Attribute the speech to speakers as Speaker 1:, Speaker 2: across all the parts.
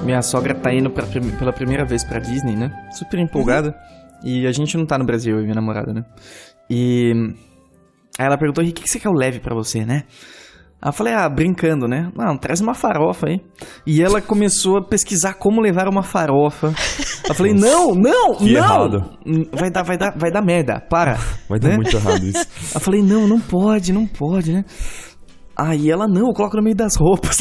Speaker 1: Minha sogra tá indo pela primeira vez pra Disney, né? Super empolgada. E a gente não tá no Brasil, eu e minha namorada, né? E aí ela perguntou, o que você quer eu leve pra você, né? Aí eu falei, brincando, né? Não, traz uma farofa aí. E ela começou a pesquisar como levar uma farofa. Eu falei, não!
Speaker 2: Errado.
Speaker 1: Vai dar merda, para.
Speaker 2: Vai dar muito errado isso.
Speaker 1: Eu falei, não pode, né? Aí ela, eu coloco no meio das roupas.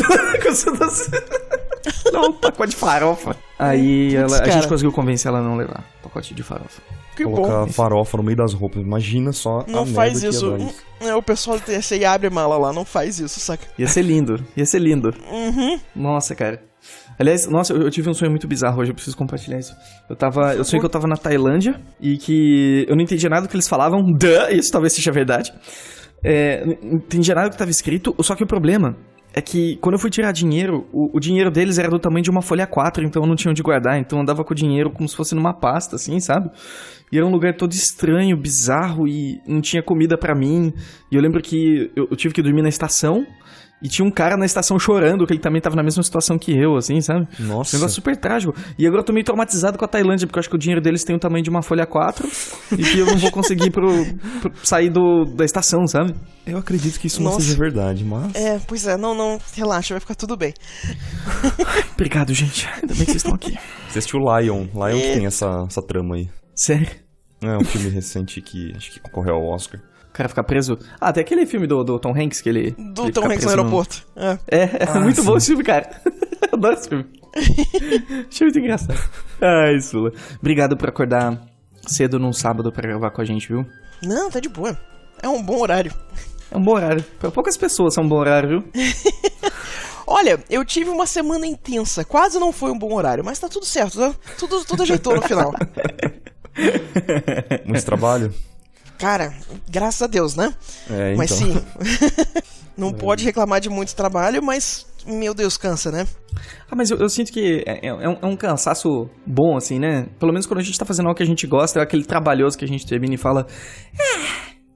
Speaker 1: Não, um pacote de farofa. Aí a gente conseguiu convencer ela a não levar pacote de farofa.
Speaker 3: Que
Speaker 2: Colocar
Speaker 3: bom.
Speaker 2: farofa no meio das roupas. Imagina só
Speaker 3: não
Speaker 2: a
Speaker 3: faz
Speaker 2: merda
Speaker 3: isso.
Speaker 2: que ia dar isso.
Speaker 3: O pessoal do TSE abre mala lá, não faz isso, saca?
Speaker 1: Ia ser lindo.
Speaker 3: Uhum.
Speaker 1: Nossa, cara. Aliás, eu tive um sonho muito bizarro hoje, eu preciso compartilhar isso. Eu sonhei que eu tava na Tailândia e que eu não entendia nada do que eles falavam. Isso talvez seja verdade. Não entendia nada do que tava escrito, só que o problema é que quando eu fui tirar dinheiro, o dinheiro deles era do tamanho de uma folha A4, então eu não tinha onde guardar, então eu andava com o dinheiro como se fosse numa pasta, assim, sabe? E era um lugar todo estranho, bizarro, e não tinha comida pra mim. E eu lembro que eu tive que dormir na estação, e tinha um cara na estação chorando, que ele também tava na mesma situação que eu, assim, sabe?
Speaker 2: Nossa.
Speaker 1: Um negócio super trágico. E agora eu tô meio traumatizado com a Tailândia, porque eu acho que o dinheiro deles tem o tamanho de uma folha A4, e que eu não vou conseguir sair da estação, sabe?
Speaker 2: Eu acredito que isso não seja verdade, mas...
Speaker 3: Pois é, não, relaxa, vai ficar tudo bem.
Speaker 1: Obrigado, gente. Ainda bem que vocês estão aqui.
Speaker 2: Você assistiu Lion que tem essa trama aí.
Speaker 1: Sério?
Speaker 2: É um filme recente que acho que concorreu ao Oscar.
Speaker 1: O cara fica preso. Tem aquele filme do Tom Hanks que ele...
Speaker 3: Do Tom Hanks no aeroporto.
Speaker 1: Muito bom esse filme, cara. Eu adoro esse filme. Achei muito engraçado. Sula. Obrigado por acordar cedo num sábado pra gravar com a gente, viu?
Speaker 3: Não, tá de boa. É um bom horário.
Speaker 1: É um bom horário. Pra poucas pessoas são um bom horário, viu?
Speaker 3: Olha, eu tive uma semana intensa. Quase não foi um bom horário, mas tá tudo certo. Tá? Tudo ajeitou no final.
Speaker 2: Muito trabalho?
Speaker 3: Cara, graças a Deus, né?
Speaker 2: Então.
Speaker 3: Mas sim, não pode reclamar de muito trabalho, mas, meu Deus, cansa, né?
Speaker 1: Mas eu sinto que é um cansaço bom, assim, né? Pelo menos quando a gente tá fazendo algo que a gente gosta, é aquele trabalhoso que a gente termina e fala...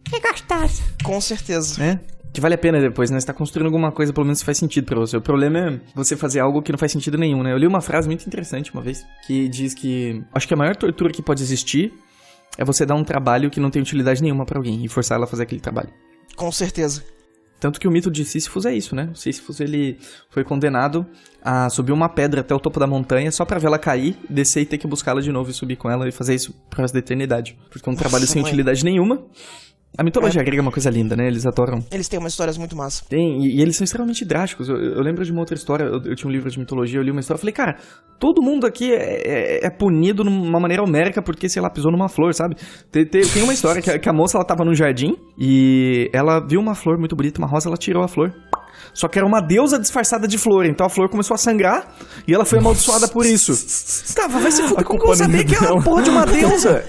Speaker 1: que gostoso.
Speaker 3: Com certeza.
Speaker 1: Que vale a pena depois, né? Você tá construindo alguma coisa, pelo menos faz sentido pra você. O problema é você fazer algo que não faz sentido nenhum, né? Eu li uma frase muito interessante uma vez, que diz que... Acho que a maior tortura que pode existir é você dar um trabalho que não tem utilidade nenhuma pra alguém e forçar ela a fazer aquele trabalho.
Speaker 3: Com certeza.
Speaker 1: Tanto que o mito de Sísifos é isso, né? O Sísifos, ele foi condenado a subir uma pedra até o topo da montanha só pra ver ela cair, descer e ter que buscá-la de novo e subir com ela e fazer isso pro resto da eternidade. Porque é um trabalho sem utilidade nenhuma. A mitologia grega é uma coisa linda, né? Eles adoram.
Speaker 3: Eles têm umas histórias muito massas.
Speaker 1: Tem, e eles são extremamente drásticos. Eu lembro de uma outra história, eu tinha um livro de mitologia, eu li uma história, eu falei, cara, todo mundo aqui é punido de uma maneira homérica porque, sei lá, pisou numa flor, sabe? Tem uma história que a moça, ela tava no jardim e ela viu uma flor muito bonita, uma rosa, ela tirou a flor. Só que era uma deusa disfarçada de flor, então a flor começou a sangrar e ela foi amaldiçoada por isso. Vai se fuder, como que eu vou saber que é uma porra de uma deusa?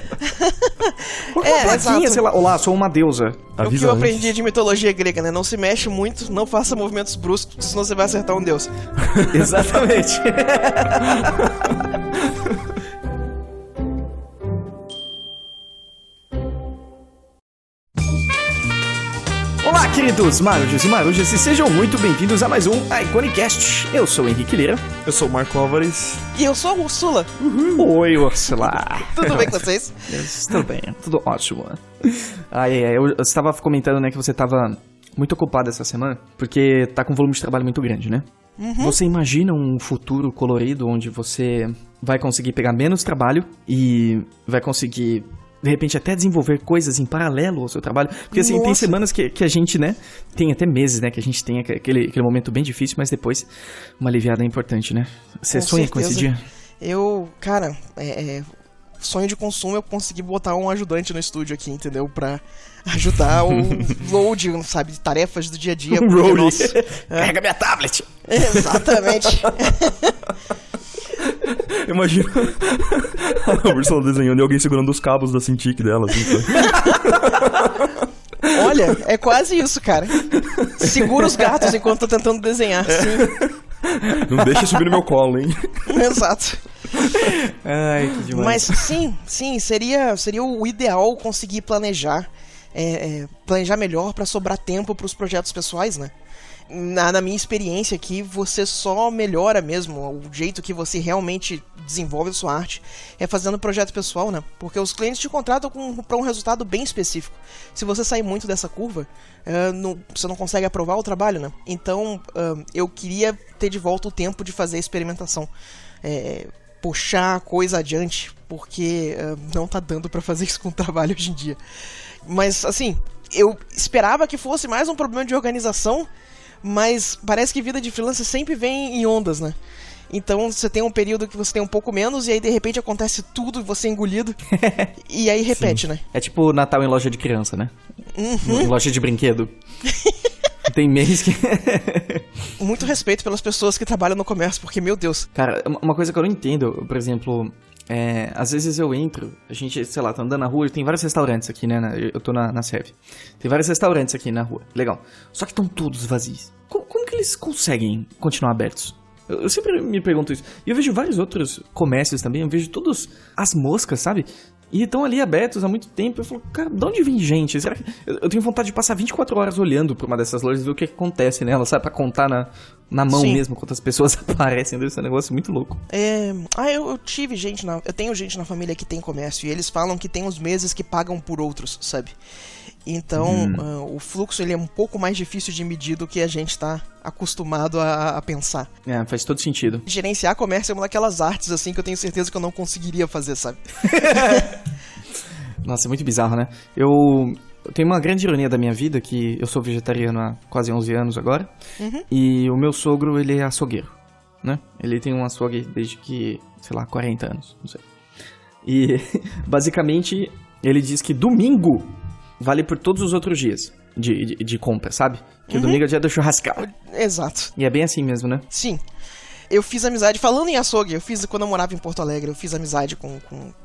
Speaker 1: Uma plaquinha, sei lá, olá, sou uma deusa.
Speaker 3: O que eu aprendi de mitologia grega, né? Não se mexe muito, não faça movimentos bruscos, senão você vai acertar um deus.
Speaker 1: Exatamente. Olá, queridos marujas e marujas, e sejam muito bem-vindos a mais um Iconicast. Eu sou o Henrique Lira.
Speaker 2: Eu sou o Marco Álvares.
Speaker 3: E eu sou a Úrsula.
Speaker 1: Oi, Úrsula.
Speaker 3: Tudo bem com vocês?
Speaker 1: Tudo bem, tudo ótimo. Eu estava comentando, né, que você estava muito ocupado essa semana, porque tá com um volume de trabalho muito grande, né? Você imagina um futuro colorido onde você vai conseguir pegar menos trabalho e vai conseguir... de repente até desenvolver coisas em paralelo ao seu trabalho. Porque assim, tem semanas que a gente, né, tem até meses, né, que a gente tem aquele momento bem difícil, mas depois uma aliviada é importante, né? Você sonha com esse dia?
Speaker 3: Cara, sonho de consumo, eu consegui botar um ajudante no estúdio aqui, entendeu? Pra ajudar o load, sabe, de tarefas do dia a dia.
Speaker 1: Carrega minha tablet!
Speaker 3: Exatamente.
Speaker 2: Imagina a Ursula desenhando e alguém segurando os cabos da Cintiq dela, assim.
Speaker 3: Olha, é quase isso, cara. Segura os gatos enquanto tô tentando desenhar, sim.
Speaker 2: Não deixa subir no meu colo, hein?
Speaker 3: Exato.
Speaker 1: Ai, que demais.
Speaker 3: Mas sim, seria o ideal conseguir planejar melhor pra sobrar tempo pros projetos pessoais, né? na minha experiência aqui, você só melhora mesmo o jeito que você realmente desenvolve a sua arte é fazendo projeto pessoal, né? Porque os clientes te contratam para um resultado bem específico. Se você sair muito dessa curva, você não consegue aprovar o trabalho, né? Então, eu queria ter de volta o tempo de fazer a experimentação. Puxar a coisa adiante, porque não tá dando pra fazer isso com o trabalho hoje em dia. Mas, assim, eu esperava que fosse mais um problema de organização, mas parece que vida de freelancer sempre vem em ondas, né? Então você tem um período que você tem um pouco menos, e aí de repente acontece tudo e você é engolido, e aí repete,
Speaker 1: Sim.
Speaker 3: né?
Speaker 1: É tipo Natal em loja de criança, né? Em loja de brinquedo. Tem mês que...
Speaker 3: Muito respeito pelas pessoas que trabalham no comércio, porque, meu Deus.
Speaker 1: Cara, uma coisa que eu não entendo, por exemplo, às vezes eu entro, a gente, sei lá, tá andando na rua e tem vários restaurantes aqui, né? Eu tô na Sev. Tem vários restaurantes aqui na rua, legal. Só que estão todos vazios. Como que eles conseguem continuar abertos? Eu sempre me pergunto isso. E eu vejo vários outros comércios também, eu vejo todos as moscas, sabe? E estão ali abertos há muito tempo. Eu falo, cara, de onde vem gente? Será que... Eu tenho vontade de passar 24 horas olhando pra uma dessas lojas e ver o que acontece nela, sabe? Pra contar na mão
Speaker 3: Sim.
Speaker 1: mesmo quantas pessoas aparecem. Deve ser um negócio muito louco.
Speaker 3: Eu tive gente eu tenho gente na família que tem comércio, e eles falam que tem uns meses que pagam por outros, sabe? Então, o fluxo ele é um pouco mais difícil de medir do que a gente tá acostumado a pensar.
Speaker 1: Faz todo sentido.
Speaker 3: Gerenciar comércio é uma daquelas artes, assim, que eu tenho certeza que eu não conseguiria fazer, sabe?
Speaker 1: Nossa, é muito bizarro, né? Eu tenho uma grande ironia da minha vida, que eu sou vegetariano há quase 11 anos agora, e o meu sogro, ele é açougueiro, né? Ele tem um açougue desde que, sei lá, 40 anos, não sei. E, basicamente, ele diz que domingo vale por todos os outros dias de compra, sabe? Que o domingo é o dia do churrascão.
Speaker 3: Exato.
Speaker 1: E é bem assim mesmo, né?
Speaker 3: Sim. Eu fiz amizade, falando em açougue, quando eu morava em Porto Alegre, eu fiz amizade com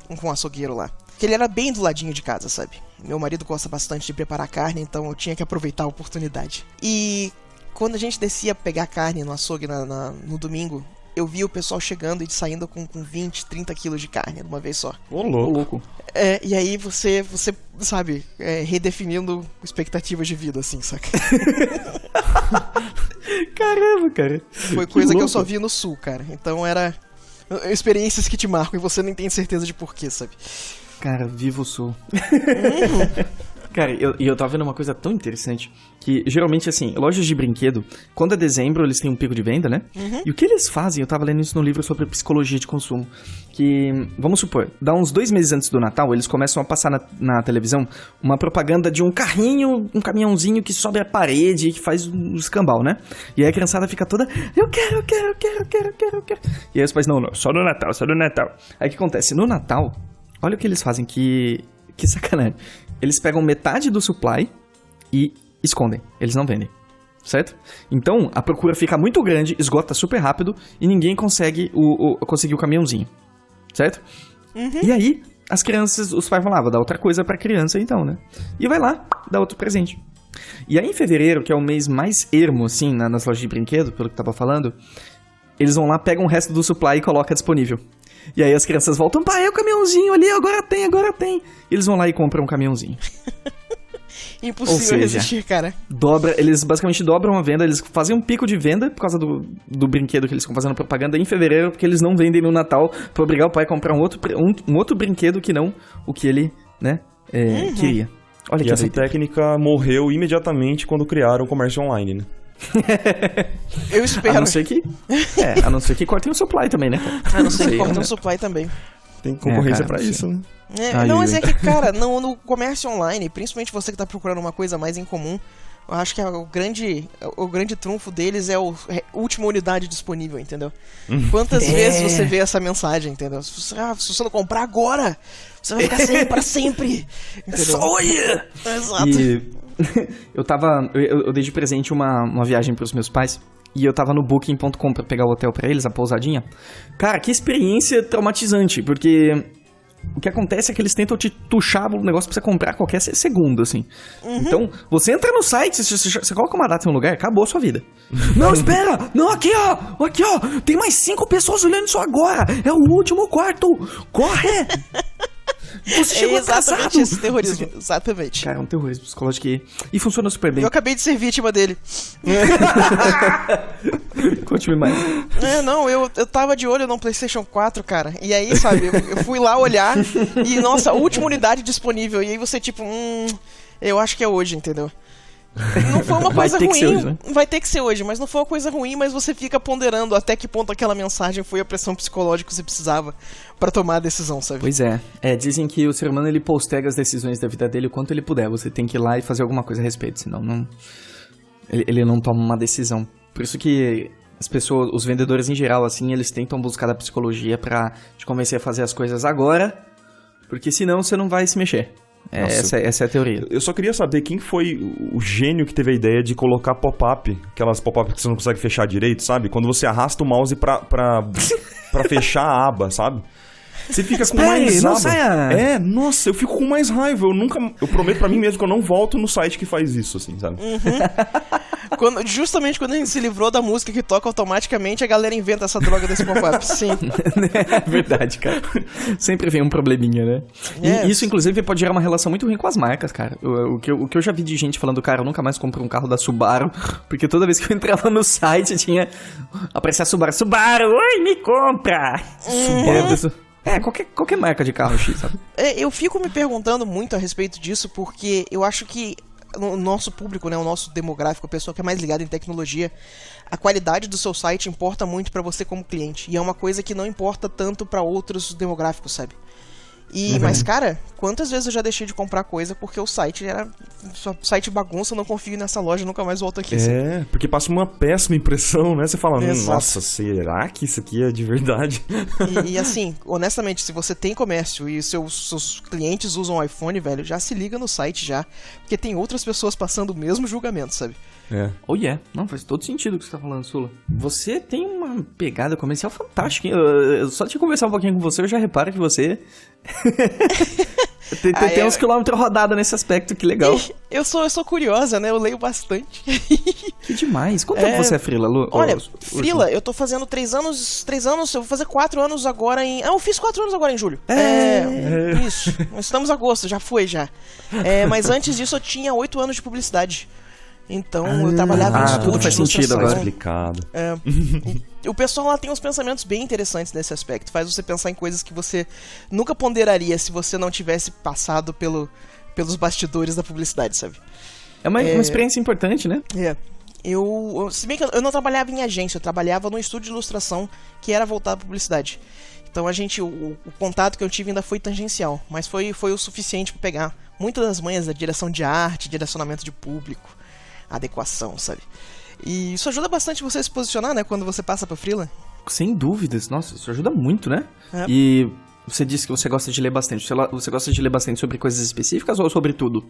Speaker 3: um açougueiro lá. Que ele era bem do ladinho de casa, sabe? Meu marido gosta bastante de preparar carne, então eu tinha que aproveitar a oportunidade. E quando a gente descia pegar carne no açougue no domingo, eu vi o pessoal chegando e saindo com 20, 30 quilos de carne de uma vez só.
Speaker 2: Ô, louco.
Speaker 3: E aí você sabe, redefinindo expectativas de vida, assim, saca?
Speaker 1: Caramba, cara.
Speaker 3: Foi coisa que eu só vi no sul, cara. Então era experiências que te marcam e você nem tem certeza de porquê, sabe?
Speaker 1: Cara, viva o sul. Cara, eu tava vendo uma coisa tão interessante, que geralmente, assim, lojas de brinquedo, quando é dezembro, eles têm um pico de venda, né? E o que eles fazem, eu tava lendo isso no livro sobre psicologia de consumo, que, vamos supor, dá uns 2 meses antes do Natal, eles começam a passar na televisão uma propaganda de um carrinho, um caminhãozinho que sobe a parede e que faz um escambau, né? E aí a criançada fica toda, eu quero. E aí os pais, não, só no Natal. Aí o que acontece? No Natal, olha o que eles fazem, que sacanagem. Eles pegam metade do supply e escondem. Eles não vendem. Certo? Então, a procura fica muito grande, esgota super rápido e ninguém consegue conseguir o caminhãozinho. Certo? E aí, as crianças, os pais vão lá, vou dar outra coisa pra criança então, né? E vai lá, dá outro presente. E aí, em fevereiro, que é o mês mais ermo, assim, nas lojas de brinquedo, pelo que eu tava falando, eles vão lá, pegam o resto do supply e colocam disponível. E aí as crianças voltam, pai, é o caminhãozinho ali, agora tem. E eles vão lá e compram um caminhãozinho.
Speaker 3: Impossível. Ou seja, resistir, cara.
Speaker 1: Eles basicamente dobram a venda, eles fazem um pico de venda por causa do brinquedo que eles estão fazendo propaganda em fevereiro, porque eles não vendem no Natal pra obrigar o pai a comprar um outro brinquedo que não o que ele, né, queria. Olha
Speaker 2: e
Speaker 1: que
Speaker 2: essa técnica morreu imediatamente quando criaram o comércio online, né?
Speaker 3: Eu espero.
Speaker 1: A não ser que cortem o supply também, né?
Speaker 3: A não ser que cortem o supply também.
Speaker 2: Tem concorrência pra isso, né?
Speaker 3: Mas é que, cara, no comércio online, principalmente você que tá procurando uma coisa mais em comum, eu acho que o grande trunfo deles é a última unidade disponível, entendeu? Quantas vezes você vê essa mensagem, entendeu? Se você não comprar agora, você vai ficar sem pra sempre. Entendeu? Olha! Exato.
Speaker 1: E eu dei de presente uma viagem pros meus pais. E eu tava no Booking.com pra pegar o hotel pra eles, a pousadinha. Cara, que experiência traumatizante, porque o que acontece é que eles tentam te tuchar o negócio pra você comprar a qualquer segundo, assim. Então, você entra no site, você coloca uma data em um lugar, acabou a sua vida. Não, espera! Não, aqui ó! Tem mais 5 pessoas olhando isso agora! É o último quarto! Corre! Você
Speaker 3: É
Speaker 1: chegou
Speaker 3: exatamente
Speaker 1: atrasado.
Speaker 3: esse terrorismo. Exatamente.
Speaker 1: Cara, é um terrorismo psicológico e funciona super bem.
Speaker 3: Eu acabei de ser vítima dele.
Speaker 1: Conte-me mais.
Speaker 3: Não, eu tava de olho no PlayStation 4, cara. E aí, sabe, eu fui lá olhar e, nossa, última unidade disponível. E aí você, tipo, eu acho que é hoje, entendeu? Não foi uma
Speaker 1: Vai
Speaker 3: coisa
Speaker 1: ter que ser
Speaker 3: ruim,
Speaker 1: hoje, né?
Speaker 3: vai ter que ser hoje, mas não foi uma coisa ruim, mas você fica ponderando até que ponto aquela mensagem foi a pressão psicológica que você precisava pra tomar a decisão, sabe?
Speaker 1: Pois é. Dizem que o ser humano, ele posterga as decisões da vida dele o quanto ele puder. Você tem que ir lá e fazer alguma coisa a respeito, senão ele não toma uma decisão. Por isso que as pessoas, os vendedores em geral, assim, eles tentam buscar a psicologia pra te convencer a fazer as coisas agora, porque senão você não vai se mexer. Essa é a teoria.
Speaker 2: Eu só queria saber quem foi o gênio que teve a ideia de colocar pop-up, aquelas pop-up que você não consegue fechar direito, sabe? Quando você arrasta o mouse pra fechar a aba, sabe? Você fica com mais
Speaker 1: não
Speaker 2: aba.
Speaker 1: saia.
Speaker 2: Nossa, eu fico com mais raiva. Eu prometo pra mim mesmo que eu não volto no site que faz isso, assim, sabe?
Speaker 3: Justamente quando a gente se livrou da música que toca automaticamente, a galera inventa essa droga desse pop-up. Sim.
Speaker 1: É verdade, cara. Sempre vem um probleminha, né? E isso, inclusive, pode gerar uma relação muito ruim com as marcas, cara. O que eu já vi de gente falando, cara, eu nunca mais compro um carro da Subaru, porque toda vez que eu entrava no site tinha... aparecia a Subaru, oi, me compra! Qualquer marca de carro X, sabe?
Speaker 3: Eu fico me perguntando muito a respeito disso, porque eu acho que o nosso público, né, o nosso demográfico, a pessoa que é mais ligada em tecnologia, a qualidade do seu site importa muito pra você como cliente. E é uma coisa que não importa tanto pra outros demográficos, sabe? Mas, cara, quantas vezes eu já deixei de comprar coisa porque o site era... site bagunça, eu não confio nessa loja, nunca mais volto aqui. Sabe?
Speaker 2: Porque passa uma péssima impressão, né? Você fala,
Speaker 3: Exato.
Speaker 2: nossa, será que isso aqui é de verdade?
Speaker 3: E assim, honestamente, se você tem comércio e seus clientes usam iPhone, velho, já se liga no site já, porque tem outras pessoas passando o mesmo julgamento, sabe?
Speaker 1: Oh yeah, não, faz todo sentido o que você tá falando, Sula. Você tem uma pegada comercial fantástica, hein? Eu só de conversar um pouquinho com você, eu já reparo que você... tem uns quilômetros rodados nesse aspecto, que legal.
Speaker 3: Eu sou curiosa, né? Eu leio bastante.
Speaker 1: Que demais. Quanto tempo você é frila, Lu?
Speaker 3: Olha, frila, eu tô fazendo 3 anos, eu vou fazer 4 anos agora em... eu fiz 4 anos agora em julho. Isso, nós estamos em agosto, já foi já. Mas antes disso eu tinha 8 anos de publicidade. Então eu trabalhava em estúdio,
Speaker 1: tudo faz sentido agora.
Speaker 2: Explicado.
Speaker 3: O pessoal lá tem uns pensamentos bem interessantes nesse aspecto. Faz você pensar em coisas que você nunca ponderaria se você não tivesse passado pelos bastidores da publicidade, sabe?
Speaker 1: É uma experiência importante, né?
Speaker 3: Se bem que eu não trabalhava em agência, eu trabalhava num estúdio de ilustração que era voltado para publicidade. Então o contato que eu tive ainda foi tangencial, mas foi o suficiente para pegar muitas das manhas da direção de arte, direcionamento de público, adequação, sabe? E isso ajuda bastante você se posicionar, né, quando você passa pra freela.
Speaker 1: Sem dúvidas, nossa, isso ajuda muito, né? E você disse que você gosta de ler bastante. Você gosta de ler bastante sobre coisas específicas ou sobre tudo?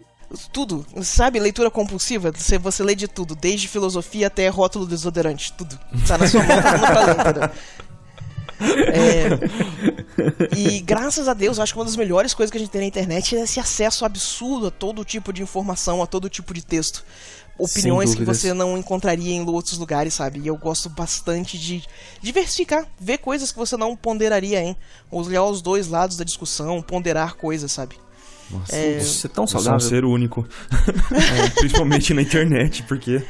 Speaker 3: Tudo, sabe? Leitura compulsiva, você lê de tudo, desde filosofia até rótulo do desodorante, tudo. Tá na sua mão, tá pra ler, entendeu? E graças a Deus, eu acho que uma das melhores coisas que a gente tem na internet é esse acesso absurdo a todo tipo de informação, a todo tipo de texto. Opiniões que você não encontraria em outros lugares, sabe? E eu gosto bastante de diversificar, ver coisas que você não ponderaria, hein? Olhar os dois lados da discussão, ponderar coisas, sabe?
Speaker 1: Nossa, você é tão
Speaker 2: Você é
Speaker 1: saudável.
Speaker 2: um ser único. Principalmente na internet, porque...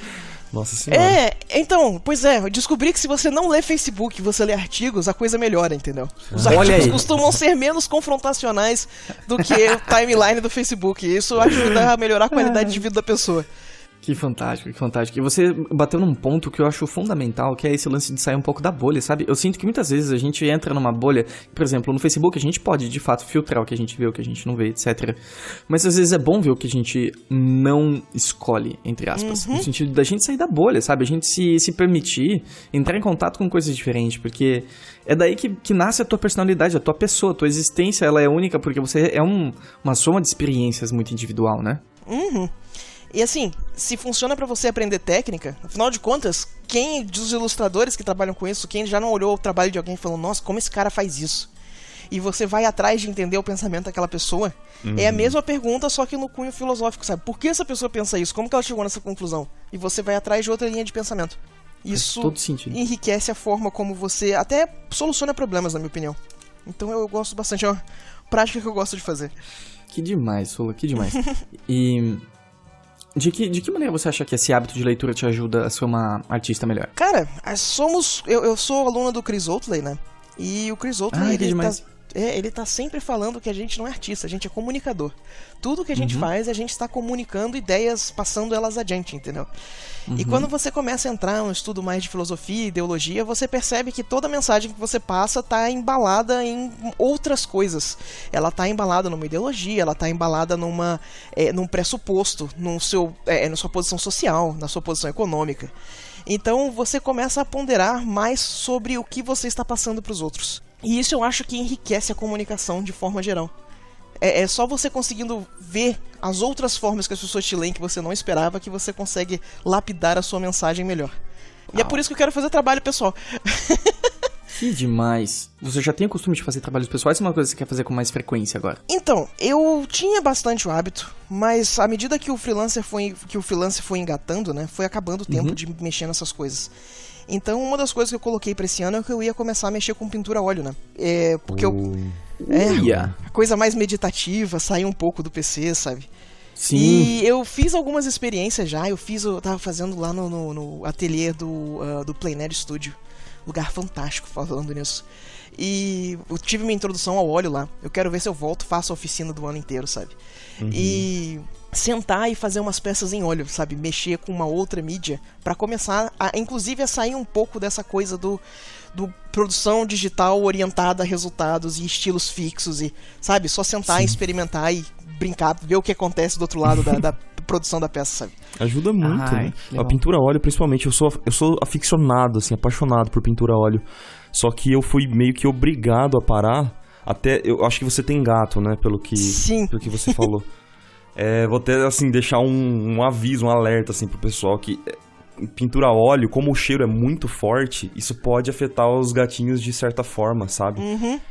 Speaker 2: Nossa senhora.
Speaker 3: Então, pois eu descobri que se você não lê Facebook, você lê artigos, a coisa melhora, entendeu? Os
Speaker 1: Olha
Speaker 3: artigos
Speaker 1: aí.
Speaker 3: costumam ser menos confrontacionais do que o timeline do Facebook. E isso ajuda a melhorar a qualidade de vida da pessoa.
Speaker 1: Que fantástico, que fantástico. E você bateu num ponto que eu acho fundamental, que é esse lance de sair um pouco da bolha, sabe? Eu sinto que muitas vezes a gente entra numa bolha, por exemplo, no Facebook a gente pode, de fato, filtrar o que a gente vê, o que a gente não vê, etc. Mas às vezes é bom ver o que a gente não escolhe, entre aspas. No sentido da gente sair da bolha, sabe? A gente se permitir entrar em contato com coisas diferentes, porque é daí que nasce a tua personalidade, a tua pessoa, a tua existência, ela é única porque você é uma soma de experiências muito individual, né?
Speaker 3: E assim, se funciona pra você aprender técnica, afinal de contas, quem dos ilustradores que trabalham com isso, quem já não olhou o trabalho de alguém e falou, nossa, como esse cara faz isso? E você vai atrás de entender o pensamento daquela pessoa, é a mesma pergunta, só que no cunho filosófico, sabe? Por que essa pessoa pensa isso? Como que ela chegou nessa conclusão? E você vai atrás de outra linha de pensamento. Isso
Speaker 1: todo sentido.
Speaker 3: enriquece a forma como você até soluciona problemas, na minha opinião. Então eu gosto bastante. prática que eu gosto de fazer.
Speaker 1: Que demais, Sula, que demais. E de que maneira você acha que esse hábito de leitura te ajuda a ser uma artista melhor?
Speaker 3: Cara, eu sou aluna do Chris Oatley, né? E o Chris Oatley, ele tá sempre falando que a gente não é artista, a gente é comunicador. Tudo que a gente faz, a gente tá comunicando ideias, passando elas adiante, entendeu? E quando você começa a entrar no estudo mais de filosofia e ideologia, você percebe que toda mensagem que você passa tá embalada em outras coisas. Ela tá embalada numa ideologia, ela tá embalada num pressuposto, na sua posição social, na sua posição econômica. Então você começa a ponderar mais sobre o que você está passando para os outros. E isso eu acho que enriquece a comunicação de forma geral. É só você conseguindo ver as outras formas que as pessoas te leem que você não esperava que você consegue lapidar a sua mensagem melhor. E é por isso que eu quero fazer trabalho pessoal.
Speaker 1: Que demais. Você já tem o costume de fazer trabalhos pessoais ou é uma coisa que você quer fazer com mais frequência agora?
Speaker 3: Então, eu tinha bastante o hábito, mas à medida que o freelancer foi engatando, né, foi acabando o tempo de mexer nessas coisas. Então, uma das coisas que eu coloquei pra esse ano é que eu ia começar a mexer com pintura a óleo, né? Porque a coisa mais meditativa, sair um pouco do PC, sabe?
Speaker 1: Sim.
Speaker 3: E eu fiz algumas experiências já. Eu tava fazendo lá no ateliê do Plein Air Studio. Lugar fantástico, falando nisso. E eu tive minha introdução ao óleo lá. Eu quero ver se eu volto, faço a oficina do ano inteiro, sabe? E sentar e fazer umas peças em óleo, sabe? Mexer com uma outra mídia pra começar, inclusive, a sair um pouco dessa coisa do produção digital orientada a resultados e estilos fixos e, sabe? Só sentar e experimentar e brincar, ver o que acontece do outro lado da produção da peça, sabe?
Speaker 2: Ajuda muito, né? A pintura a óleo, principalmente, eu sou aficionado, assim, apaixonado por pintura a óleo. Só que eu fui meio que obrigado a parar. Até, eu acho que você tem gato, né? Pelo que você falou. Vou até, assim, deixar um aviso, um alerta, assim, pro pessoal que pintura a óleo, como o cheiro é muito forte, isso pode afetar os gatinhos de certa forma, sabe?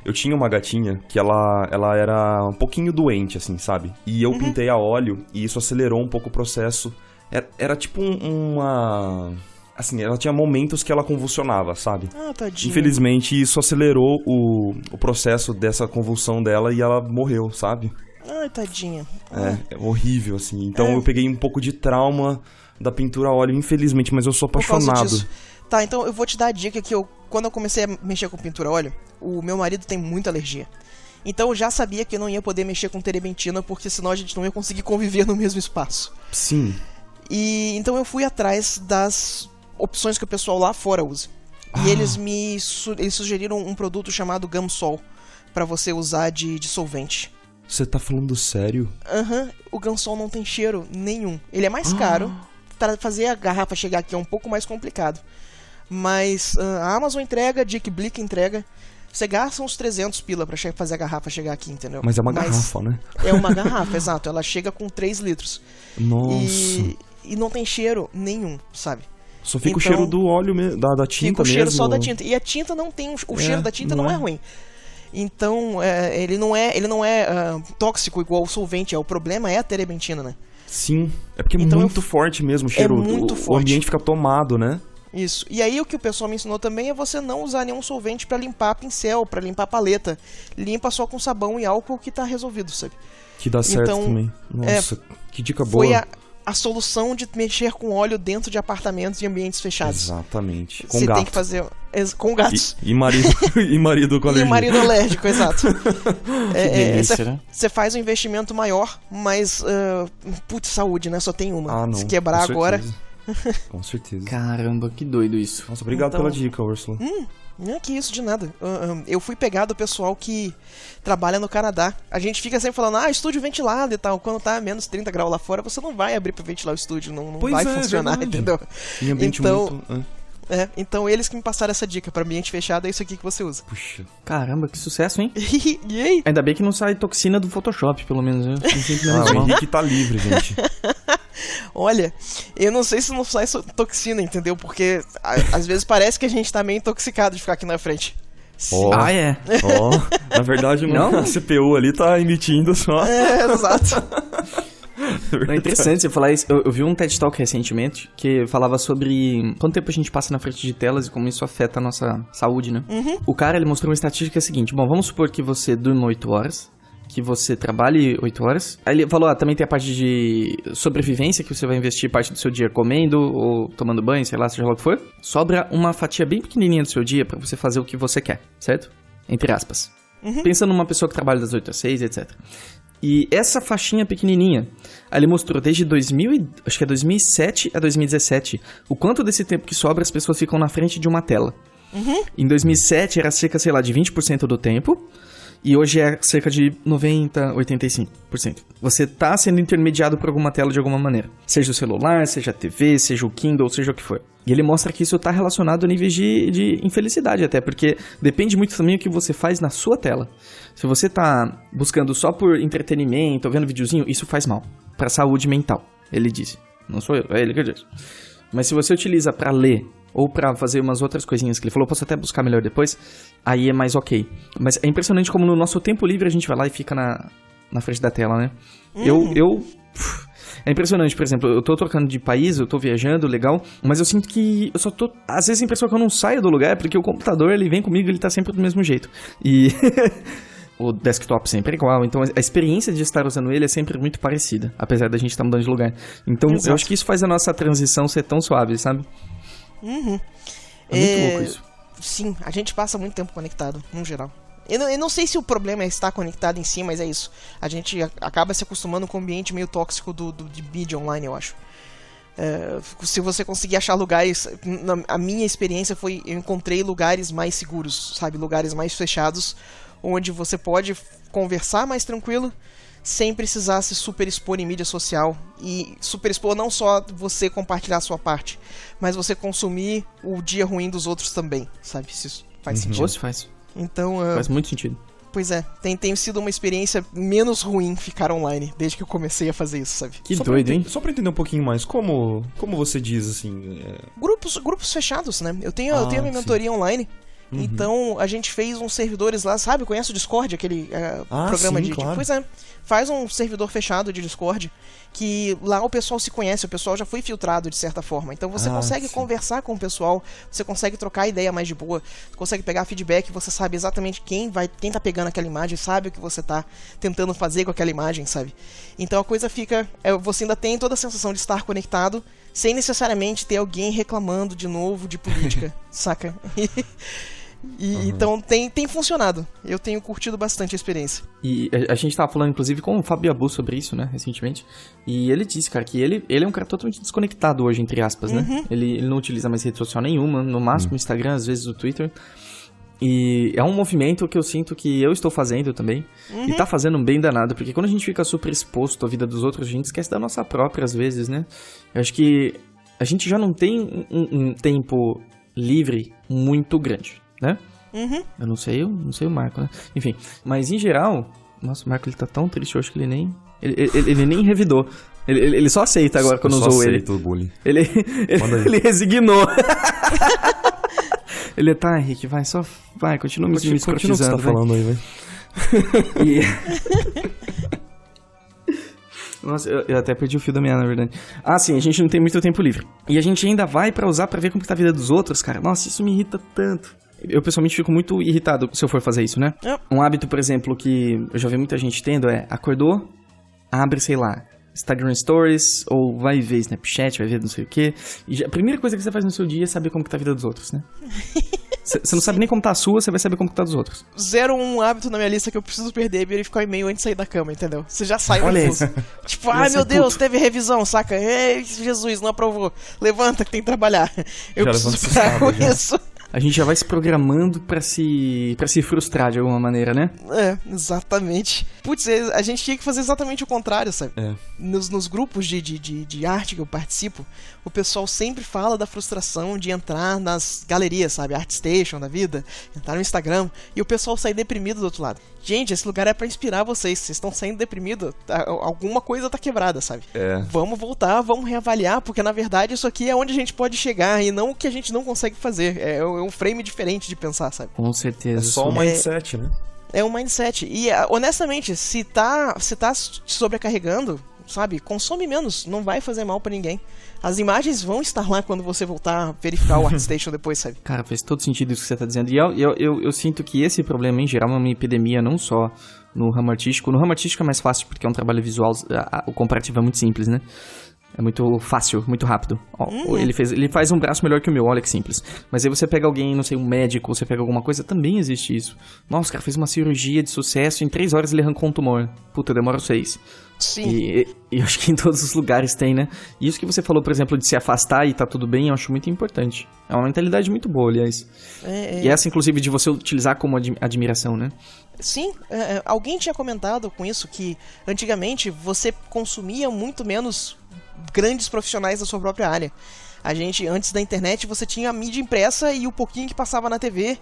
Speaker 2: Eu tinha uma gatinha que ela era um pouquinho doente, assim, sabe? E eu pintei a óleo e isso acelerou um pouco o processo. Era tipo uma... Assim, ela tinha momentos que ela convulsionava, sabe?
Speaker 3: Ah, tadinha.
Speaker 2: Infelizmente, isso acelerou o processo dessa convulsão dela e ela morreu, sabe?
Speaker 3: Ai, tadinha.
Speaker 2: É horrível, assim. Então eu peguei um pouco de trauma da pintura a óleo, infelizmente, mas eu sou apaixonado.
Speaker 3: Tá, então eu vou te dar a dica que quando eu comecei a mexer com pintura a óleo, o meu marido tem muita alergia. Então eu já sabia que eu não ia poder mexer com terebentina, porque senão a gente não ia conseguir conviver no mesmo espaço.
Speaker 2: Sim.
Speaker 3: E então eu fui atrás das opções que o pessoal lá fora usa. E eles sugeriram um produto chamado Gamsol pra você usar de solvente.
Speaker 2: Você tá falando sério?
Speaker 3: O Gamsol não tem cheiro nenhum. Ele é mais caro. Pra fazer a garrafa chegar aqui é um pouco mais complicado. Mas a Amazon entrega, a Dick Blick entrega. Você gasta uns 300 pila pra fazer a garrafa chegar aqui, entendeu?
Speaker 2: Mas é uma garrafa, né?
Speaker 3: É uma garrafa, exato. Ela chega com 3 litros.
Speaker 2: Nossa.
Speaker 3: E não tem cheiro nenhum, sabe?
Speaker 2: Só fica o cheiro do óleo, da tinta mesmo.
Speaker 3: Fica o cheiro só da tinta. E a tinta não tem... O cheiro da tinta não é ruim. Então, ele não é tóxico igual o solvente. O problema é a terebentina, né?
Speaker 2: Sim. É porque é muito forte mesmo o cheiro.
Speaker 3: Muito forte.
Speaker 2: O ambiente fica tomado, né?
Speaker 3: Isso. E aí o que o pessoal me ensinou também é você não usar nenhum solvente pra limpar pincel, pra limpar paleta. Limpa só com sabão e álcool que tá resolvido, sabe?
Speaker 2: Que dá certo também. Nossa, que dica boa.
Speaker 3: Foi a solução de mexer com óleo dentro de apartamentos e ambientes fechados.
Speaker 2: Exatamente. Com
Speaker 3: você
Speaker 2: gato.
Speaker 3: Tem que fazer com gatos.
Speaker 2: E marido, e marido com alergia.
Speaker 3: E marido alérgico, exato.
Speaker 1: Delícia,
Speaker 3: você faz um investimento maior, mas saúde, né? Só tem uma.
Speaker 2: Não,
Speaker 3: se quebrar agora...
Speaker 2: Com certeza.
Speaker 1: Caramba, que doido isso.
Speaker 2: Nossa, obrigado pela dica, Úrsula.
Speaker 3: Que isso, de nada. Eu fui pegar do pessoal que trabalha no Canadá. A gente fica sempre falando, estúdio ventilado e tal. Quando tá menos 30 graus lá fora, você não vai abrir pra ventilar o estúdio, não vai funcionar, entendeu?
Speaker 2: Em ambiente muito...
Speaker 3: Então eles que me passaram essa dica. Pra ambiente fechado é isso aqui que você usa.
Speaker 2: Puxa.
Speaker 1: Caramba, que sucesso, hein?
Speaker 3: E aí?
Speaker 1: Ainda bem que não sai toxina do Photoshop, pelo menos.
Speaker 2: O Henrique tá livre, gente.
Speaker 3: Olha, eu não sei se não sai toxina, entendeu? Porque às vezes parece que a gente tá meio intoxicado de ficar aqui na frente.
Speaker 1: É?
Speaker 2: Na verdade, não? A CPU ali tá emitindo só.
Speaker 3: Exato.
Speaker 1: É interessante você falar isso. Eu vi um TED Talk recentemente que falava sobre quanto tempo a gente passa na frente de telas e como isso afeta a nossa saúde, né? O cara, ele mostrou uma estatística que é a seguinte. Bom, vamos supor que você durma 8 horas que você trabalhe 8 horas. Aí ele falou, também tem a parte de sobrevivência, que você vai investir parte do seu dia comendo ou tomando banho, sei lá, seja lá o que for. Sobra uma fatia bem pequenininha do seu dia pra você fazer o que você quer, certo? Entre aspas. Pensa numa pessoa que trabalha das 8 às 6, etc. E essa faixinha pequenininha, aí ele mostrou desde 2007 a 2017, o quanto desse tempo que sobra as pessoas ficam na frente de uma tela. Em 2007 era cerca, sei lá, de 20% do tempo, e hoje é cerca de 90%, 85%. Você tá sendo intermediado por alguma tela de alguma maneira. Seja o celular, seja a TV, seja o Kindle, seja o que for. E ele mostra que isso tá relacionado a níveis de infelicidade até, porque depende muito também do que você faz na sua tela. Se você tá buscando só por entretenimento, ou vendo videozinho, isso faz mal. Pra saúde mental, ele disse. Não sou eu, é ele que disse. Mas se você utiliza pra ler, ou pra fazer umas outras coisinhas que ele falou, posso até buscar melhor depois, aí é mais ok. Mas é impressionante como no nosso tempo livre a gente vai lá e fica na frente da tela, né? É impressionante, por exemplo, eu tô trocando de país, eu tô viajando, legal, mas eu sinto que eu só tô... Às vezes a impressão que eu não saio do lugar, porque o computador, ele vem comigo, ele tá sempre do mesmo jeito. E... o desktop sempre é igual, então a experiência de estar usando ele é sempre muito parecida, apesar da gente estar mudando de lugar. Então, eu acho que isso faz a nossa transição ser tão suave, sabe? É muito louco isso.
Speaker 3: Sim, a gente passa muito tempo conectado, no geral. Eu não sei se o problema é estar conectado em si, mas é isso. A gente acaba se acostumando com um ambiente meio tóxico de mídia online, eu acho. Se você conseguir achar lugares... A minha experiência foi... Eu encontrei lugares mais seguros, sabe? Lugares mais fechados, onde você pode conversar mais tranquilo, sem precisar se super expor em mídia social. E super expor não só você compartilhar a sua parte, mas você consumir o dia ruim dos outros também, sabe? Se isso faz sentido.
Speaker 1: Você faz.
Speaker 3: Então,
Speaker 1: faz muito sentido.
Speaker 3: Pois é, tem sido uma experiência menos ruim ficar online, desde que eu comecei a fazer isso, sabe?
Speaker 1: Que doido, hein?
Speaker 2: Só pra entender um pouquinho mais, como você diz, assim...
Speaker 3: Grupos fechados, né? Eu tenho a minha mentoria online. Então, a gente fez uns servidores lá, sabe? Conhece o Discord, aquele programa
Speaker 2: sim, claro.
Speaker 3: Pois é, faz um servidor fechado de Discord, que lá o pessoal se conhece, o pessoal já foi filtrado de certa forma. Então você consegue conversar com o pessoal, você consegue trocar ideia mais de boa, consegue pegar feedback, você sabe exatamente quem tá pegando aquela imagem, sabe o que você tá tentando fazer com aquela imagem, sabe? Então a coisa fica... você ainda tem toda a sensação de estar conectado, sem necessariamente ter alguém reclamando de novo de política, saca? Então tem funcionado. Eu tenho curtido bastante a experiência.
Speaker 1: E a gente tava falando, inclusive, com o Fábio Abu sobre isso, né, recentemente. E ele disse, cara, que ele é um cara totalmente desconectado hoje, entre aspas, né? Ele não utiliza mais rede social nenhuma, no máximo o Instagram, às vezes o Twitter. E é um movimento que eu sinto que eu estou fazendo também. E tá fazendo um bem danado, porque quando a gente fica super exposto à vida dos outros, a gente esquece da nossa própria, às vezes, né? Eu acho que a gente já não tem um tempo livre muito grande, né? Eu não sei o Marco, né? Enfim, mas em geral... Nossa, o Marco, ele tá tão triste hoje que ele nem... Ele nem revidou. Ele só aceita agora quando usou ele.
Speaker 2: Só aceita o bullying.
Speaker 1: Ele resignou. Ele tá, Henrique, vai, continua me escrotizando.
Speaker 2: Continua o que você tá falando aí, velho.
Speaker 1: Nossa, eu até perdi o fio da meada, na verdade. Sim, a gente não tem muito tempo livre. E a gente ainda vai pra usar pra ver como que tá a vida dos outros, cara. Nossa, isso me irrita tanto. Eu pessoalmente fico muito irritado se eu for fazer isso, né? Um hábito, por exemplo, que eu já vi muita gente tendo acordou, abre, sei lá, Instagram Stories, ou vai ver Snapchat, vai ver não sei o quê. E a primeira coisa que você faz no seu dia é saber como que tá a vida dos outros, né? Você não sabe nem como tá a sua, você vai saber como que tá a dos outros.
Speaker 3: Um hábito na minha lista que eu preciso perder é verificar o e-mail antes de sair da cama, entendeu? Você já sai
Speaker 1: Olha
Speaker 3: confuso. Tipo, meu Deus, teve revisão, saca? Ei, Jesus, não aprovou. Levanta que tem que trabalhar. Eu preciso parar com isso.
Speaker 1: A gente já vai se programando pra se frustrar de alguma maneira, né?
Speaker 3: Exatamente. Putz, a gente tinha que fazer exatamente o contrário, sabe? Nos grupos de arte que eu participo, o pessoal sempre fala da frustração de entrar nas galerias, sabe? ArtStation da vida, entrar no Instagram, e o pessoal sair deprimido do outro lado. Gente, esse lugar é pra inspirar vocês estão saindo deprimidos, alguma coisa tá quebrada, sabe? Vamos voltar, vamos reavaliar, porque na verdade isso aqui é onde a gente pode chegar, e não o que a gente não consegue fazer. É um frame diferente de pensar, sabe?
Speaker 1: Com certeza.
Speaker 2: É só um mindset, né?
Speaker 3: É um mindset. E, honestamente, se tá te sobrecarregando, sabe? Consome menos, não vai fazer mal pra ninguém. As imagens vão estar lá quando você voltar a verificar o ArtStation depois, sabe?
Speaker 1: Cara, faz todo sentido isso que você tá dizendo. E eu sinto que esse problema, em geral, é uma epidemia não só no ramo artístico. No ramo artístico é mais fácil porque é um trabalho visual, o comparativo é muito simples, né? É muito fácil, muito rápido. Ó, ele faz um braço melhor que o meu, olha que simples. Mas aí você pega alguém, não sei, um médico, você pega alguma coisa, também existe isso. Nossa, o cara fez uma cirurgia de sucesso, em 3 horas ele arrancou um tumor. Puta, demora 6.
Speaker 3: Sim.
Speaker 1: E eu acho que em todos os lugares tem, né? E isso que você falou, por exemplo, de se afastar e tá tudo bem, eu acho muito importante. É uma mentalidade muito boa, aliás. E essa, inclusive, de você utilizar como admiração, né?
Speaker 3: Sim, alguém tinha comentado com isso que antigamente você consumia muito menos grandes profissionais da sua própria área. A gente, antes da internet, você tinha a mídia impressa e o pouquinho que passava na TV.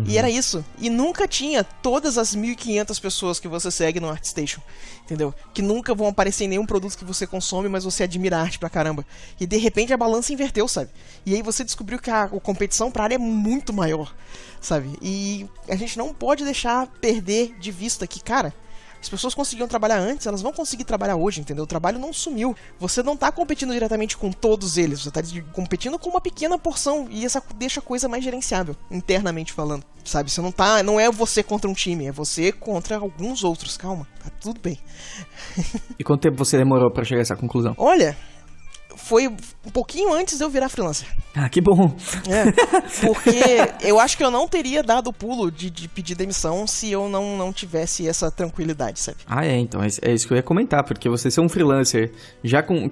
Speaker 3: E era isso. E nunca tinha todas as 1.500 pessoas que você segue no ArtStation, entendeu? Que nunca vão aparecer em nenhum produto que você consome, mas você admira a arte pra caramba. E de repente a balança inverteu, sabe? E aí você descobriu que a competição pra área é muito maior, sabe? E a gente não pode deixar perder de vista que, cara, as pessoas conseguiam trabalhar antes, elas vão conseguir trabalhar hoje, entendeu? O trabalho não sumiu. Você não tá competindo diretamente com todos eles, você tá competindo com uma pequena porção, e essa deixa a coisa mais gerenciável, internamente falando, sabe? Você não é você contra um time, é você contra alguns outros. Calma, tá tudo bem.
Speaker 1: E quanto tempo você demorou pra chegar a essa conclusão?
Speaker 3: Olha, foi um pouquinho antes de eu virar freelancer.
Speaker 1: Ah, que bom.
Speaker 3: Porque eu acho que eu não teria dado o pulo de pedir demissão se eu não tivesse essa tranquilidade, sabe?
Speaker 1: Então, é isso que eu ia comentar, porque você ser um freelancer,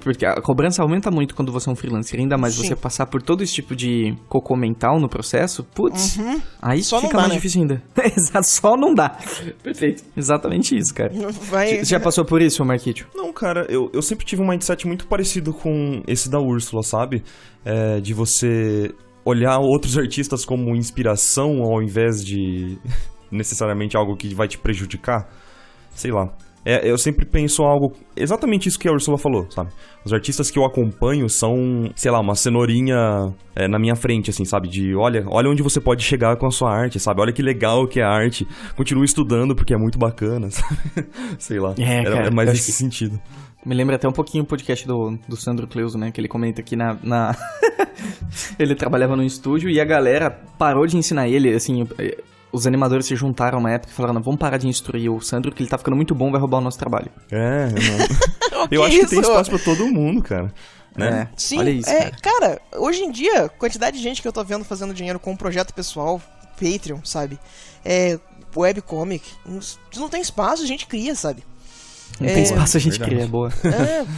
Speaker 1: porque a cobrança aumenta muito quando você é um freelancer, ainda mais você passar por todo esse tipo de cocô mental no processo, putz, aí só fica mais difícil ainda. Exato, só não dá. Perfeito, exatamente isso, cara. Você já passou por isso, Marquito?
Speaker 2: Não, cara, eu sempre tive um mindset muito parecido com esse da Úrsula, sabe? De você olhar outros artistas como inspiração ao invés de necessariamente algo que vai te prejudicar. Sei lá. Eu sempre penso algo... Exatamente isso que a Úrsula falou, sabe? Os artistas que eu acompanho são, sei lá, uma cenourinha na minha frente, assim, sabe? De olha onde você pode chegar com a sua arte, sabe? Olha que legal que é a arte. Continue estudando porque é muito bacana, sabe? Sei lá.
Speaker 1: Cara,
Speaker 2: é mais nesse sentido.
Speaker 1: Me lembra até um pouquinho o podcast do Sandro Cleuso, né? Que ele comenta que ele trabalhava num estúdio e a galera parou de ensinar ele, assim... Os animadores se juntaram uma época e falaram, vamos parar de instruir o Sandro, que ele tá ficando muito bom, vai roubar o nosso trabalho.
Speaker 2: Eu acho que tem espaço pra todo mundo, cara. Né?
Speaker 3: Sim,
Speaker 1: olha isso,
Speaker 3: cara, hoje em dia, a quantidade de gente que eu tô vendo fazendo dinheiro com um projeto pessoal, Patreon, sabe? Webcomic, não tem espaço, a gente cria, sabe?
Speaker 1: Não tem espaço, a gente cria, é boa.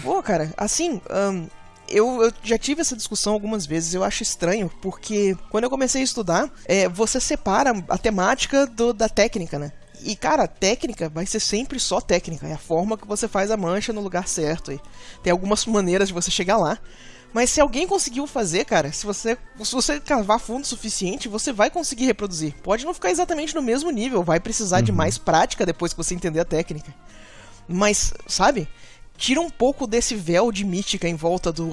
Speaker 3: Pô, cara, assim... Eu já tive essa discussão algumas vezes, eu acho estranho, porque quando eu comecei a estudar, você separa a temática da técnica, né? E, cara, a técnica vai ser sempre só técnica, é a forma que você faz a mancha no lugar certo. E tem algumas maneiras de você chegar lá, mas se alguém conseguiu fazer, cara, se você cavar fundo o suficiente, você vai conseguir reproduzir. Pode não ficar exatamente no mesmo nível, vai precisar de mais prática depois que você entender a técnica. Mas, sabe... Tira um pouco desse véu de mística em volta do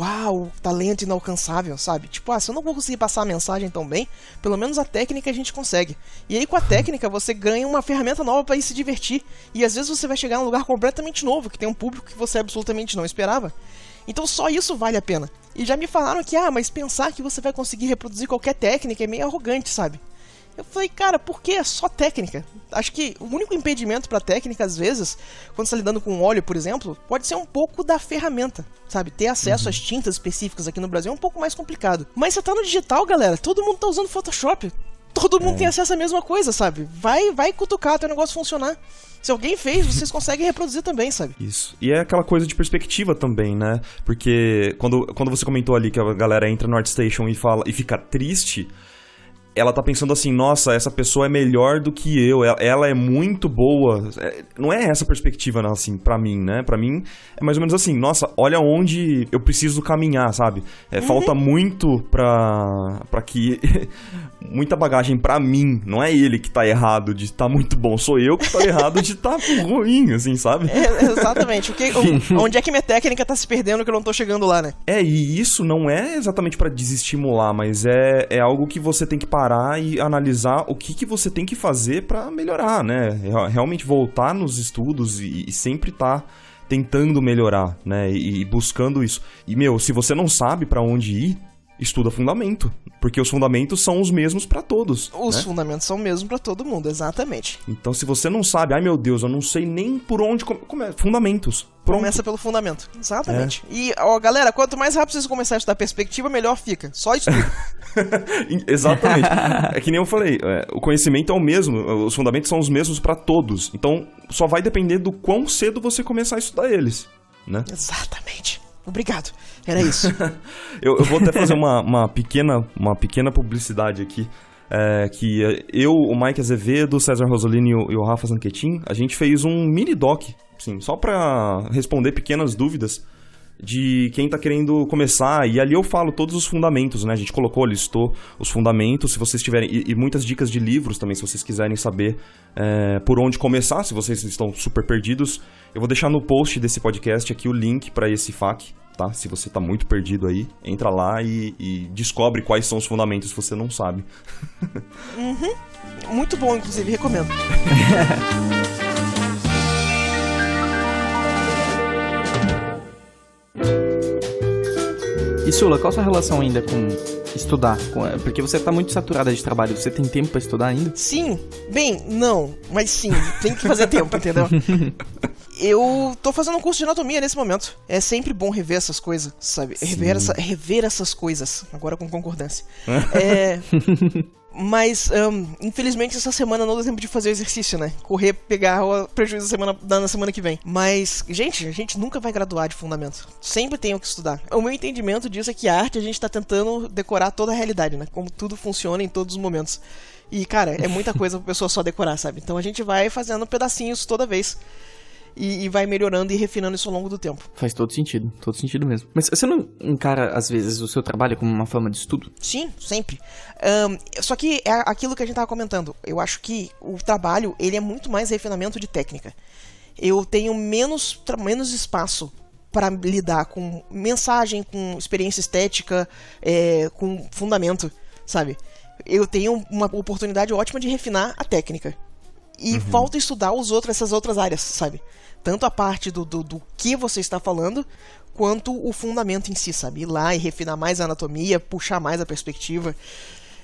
Speaker 3: talento inalcançável, sabe? Tipo, se eu não vou conseguir passar a mensagem tão bem, pelo menos a técnica a gente consegue. E aí com a técnica você ganha uma ferramenta nova pra ir se divertir. E às vezes você vai chegar num lugar completamente novo, que tem um público que você absolutamente não esperava. Então só isso vale a pena. E já me falaram que, mas pensar que você vai conseguir reproduzir qualquer técnica é meio arrogante, sabe? Eu falei, cara, por que é só técnica? Acho que o único impedimento pra técnica, às vezes, quando você tá lidando com óleo, por exemplo, pode ser um pouco da ferramenta, sabe? Ter acesso às tintas específicas aqui no Brasil é um pouco mais complicado. Mas você tá no digital, galera, todo mundo tá usando Photoshop. Todo mundo tem acesso à mesma coisa, sabe? Vai cutucar até o negócio funcionar. Se alguém fez, vocês conseguem reproduzir também, sabe?
Speaker 2: Isso. E é aquela coisa de perspectiva também, né? Porque quando você comentou ali que a galera entra no ArtStation e fica triste... Ela tá pensando assim, nossa, essa pessoa é melhor do que eu, ela é muito boa. Não é essa perspectiva, não, assim, pra mim, né? Pra mim, é mais ou menos assim, nossa, olha onde eu preciso caminhar, sabe? Falta muito pra que... muita bagagem pra mim, não é ele que tá errado de estar muito bom, sou eu que tá errado de estar ruim, assim, sabe?
Speaker 3: Exatamente, onde é que minha técnica tá se perdendo que eu não tô chegando lá, né?
Speaker 2: E isso não é exatamente pra desestimular, mas é algo que você tem que parar e analisar o que você tem que fazer pra melhorar, né? Realmente voltar nos estudos e sempre tá tentando melhorar, né? E buscando isso. E, se você não sabe pra onde ir, estuda fundamento. Porque os fundamentos são os mesmos pra todos.
Speaker 3: Os
Speaker 2: né?
Speaker 3: fundamentos são o mesmo pra todo mundo, exatamente.
Speaker 2: Então, se você não sabe, ai meu Deus, eu não sei nem por onde fundamentos. Pronto.
Speaker 3: Começa pelo fundamento. Exatamente. E, ó, galera, quanto mais rápido vocês começarem a estudar perspectiva, melhor fica. Só estuda.
Speaker 2: Exatamente. É que nem eu falei, o conhecimento é o mesmo, os fundamentos são os mesmos pra todos. Então, só vai depender do quão cedo você começar a estudar eles, né?
Speaker 3: Exatamente. Obrigado. Era isso.
Speaker 2: eu vou até fazer uma pequena publicidade aqui. Que eu, o Mike Azevedo, o César Rosolini e o Rafa Zanquetin, a gente fez um mini doc, assim, só pra responder pequenas dúvidas de quem tá querendo começar. E ali eu falo todos os fundamentos, né? A gente listou os fundamentos, se vocês tiverem... E muitas dicas de livros também, se vocês quiserem saber por onde começar, se vocês estão super perdidos. Eu vou deixar no post desse podcast aqui o link pra esse FAQ, tá? Se você tá muito perdido aí, entra lá e descobre quais são os fundamentos se você não sabe.
Speaker 3: Muito bom, inclusive, recomendo.
Speaker 1: E Sula, qual a sua relação ainda com estudar? Porque você tá muito saturada de trabalho, você tem tempo pra estudar ainda?
Speaker 3: Sim. Bem, não. Mas sim, tem que fazer tempo, entendeu? Eu tô fazendo um curso de anatomia nesse momento. É sempre bom rever essas coisas, sabe? Rever essas coisas. Agora com concordância. Mas, infelizmente, essa semana não deu tempo de fazer o exercício, né? Correr, pegar o prejuízo na semana que vem. Mas, gente, a gente nunca vai graduar de fundamento. Sempre tem o que estudar. O meu entendimento disso é que a arte, a gente tá tentando decorar toda a realidade, né? Como tudo funciona em todos os momentos. E, cara, é muita coisa pra pessoa só decorar, sabe? Então a gente vai fazendo pedacinhos toda vez. E vai melhorando e refinando isso ao longo do tempo.
Speaker 1: Faz todo sentido mesmo. Mas você não encara, às vezes, o seu trabalho como uma forma de estudo?
Speaker 3: Sim, sempre. Só que é aquilo que a gente tava comentando. Eu acho que o trabalho, ele é muito mais refinamento de técnica. Eu tenho menos espaço para lidar com mensagem, com experiência estética, com fundamento, sabe? Eu tenho uma oportunidade ótima de refinar a técnica. E falta estudar essas outras áreas, sabe? Tanto a parte do que você está falando, quanto o fundamento em si, sabe? Ir lá e refinar mais a anatomia, puxar mais a perspectiva.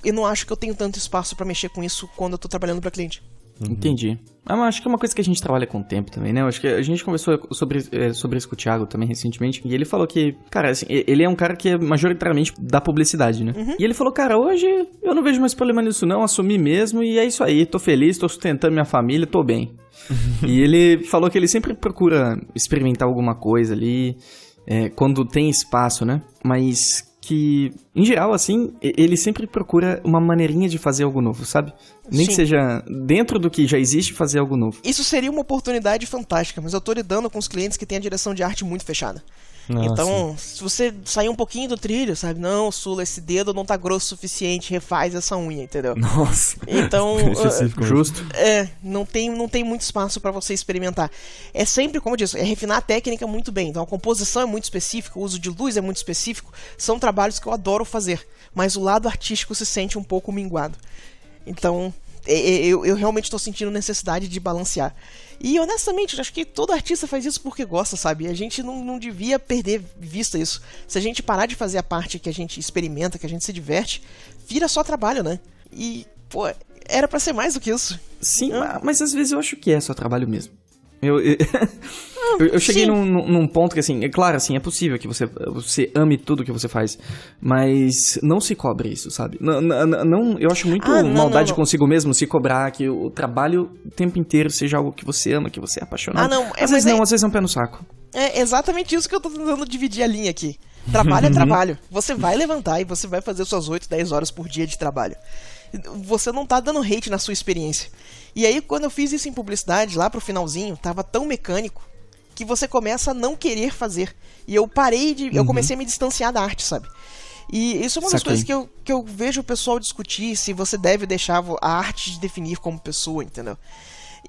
Speaker 3: Eu não acho que eu tenho tanto espaço pra mexer com isso quando eu tô trabalhando pra cliente.
Speaker 1: Entendi. Mas acho que é uma coisa que a gente trabalha com o tempo também, né? Eu acho que a gente conversou sobre isso com o Thiago também recentemente, e ele falou que, cara, assim, ele é um cara que é majoritariamente da publicidade, né? E ele falou, cara, hoje eu não vejo mais problema nisso não, assumi mesmo, e é isso aí, tô feliz, tô sustentando minha família, tô bem. E ele falou que ele sempre procura experimentar alguma coisa ali, quando tem espaço, né? Mas que, em geral, assim, ele sempre procura uma maneirinha de fazer algo novo, sabe? Nem que seja dentro do que já existe, fazer algo novo.
Speaker 3: Isso seria uma oportunidade fantástica, mas eu tô lidando com os clientes que têm a direção de arte muito fechada. Então, se você sair um pouquinho do trilho, sabe? Não, Sula, esse dedo não tá grosso o suficiente, refaz essa unha, entendeu?
Speaker 2: Nossa.
Speaker 3: Então,
Speaker 1: justo.
Speaker 3: Não tem muito espaço pra você experimentar. É sempre, como eu disse, refinar a técnica muito bem. Então, a composição é muito específica, o uso de luz é muito específico. São trabalhos que eu adoro fazer, mas o lado artístico se sente um pouco minguado. Então, eu realmente estou sentindo necessidade de balancear. E, honestamente, acho que todo artista faz isso porque gosta, sabe? A gente não devia perder vista isso. Se a gente parar de fazer a parte que a gente experimenta, que a gente se diverte, vira só trabalho, né? E, pô, era pra ser mais do que isso.
Speaker 1: Sim, mas às vezes eu acho que é só trabalho mesmo. Eu cheguei num ponto que, assim, é claro, assim, é possível que você ame tudo que você faz, mas não se cobre isso, sabe? Não, eu acho muito maldade consigo mesmo se cobrar que o trabalho o tempo inteiro seja algo que você ama, que você é apaixonado. Às vezes é um pé no saco.
Speaker 3: É exatamente isso que eu tô tentando dividir a linha aqui. Trabalho é trabalho. Você vai levantar e você vai fazer suas 8, 10 horas por dia de trabalho. Você não tá dando hate na sua experiência. E aí, quando eu fiz isso em publicidade, lá pro finalzinho, tava tão mecânico que você começa a não querer fazer. E eu eu comecei a me distanciar da arte, sabe? E isso é uma das coisas que eu vejo o pessoal discutir, se você deve deixar a arte de definir como pessoa, entendeu?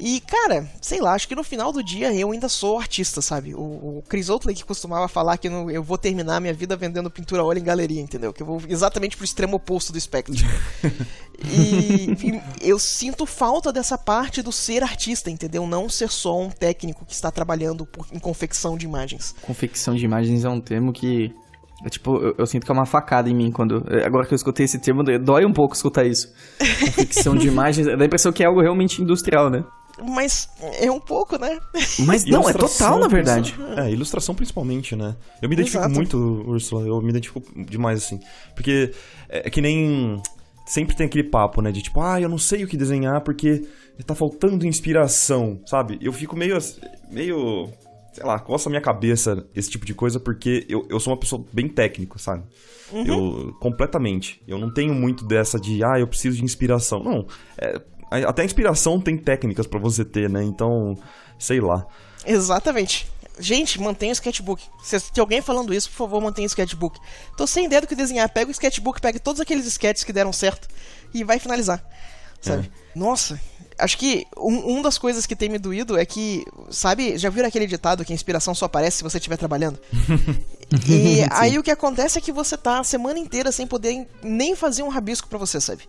Speaker 3: E, cara, sei lá, acho que no final do dia eu ainda sou artista, sabe? O Chris Oatley que costumava falar que eu vou terminar minha vida vendendo pintura a óleo em galeria, entendeu? Que eu vou exatamente pro extremo oposto do espectro. E eu sinto falta dessa parte do ser artista, entendeu? Não ser só um técnico que está trabalhando em confecção de imagens.
Speaker 1: Confecção de imagens é um termo que É tipo, eu sinto que é uma facada em mim quando... Agora que eu escutei esse termo, dói um pouco escutar isso. Ficção de imagens, dá a impressão que é algo realmente industrial, né?
Speaker 3: Mas é um pouco, né?
Speaker 1: Mas não, é total, na verdade.
Speaker 2: Ilustração principalmente, né? Eu me identifico muito, Úrsula, eu me identifico demais, assim. Porque é que nem... Sempre tem aquele papo, né? De tipo, eu não sei o que desenhar porque tá faltando inspiração, sabe? Eu fico meio sei lá, coça a minha cabeça esse tipo de coisa porque eu sou uma pessoa bem técnica, sabe? Completamente. Eu não tenho muito dessa de, eu preciso de inspiração. Não, até a inspiração tem técnicas pra você ter, né? Então, sei lá.
Speaker 3: Exatamente. Gente, mantenha o sketchbook. Se tem alguém falando isso, por favor, mantenha o sketchbook. Tô sem ideia do que desenhar. Pega o sketchbook, pega todos aqueles sketches que deram certo e vai finalizar, sabe? Nossa, acho que uma das coisas que tem me doído é que, sabe, já viram aquele ditado que a inspiração só aparece se você estiver trabalhando? E aí o que acontece é que você tá a semana inteira sem poder nem fazer um rabisco pra você, sabe?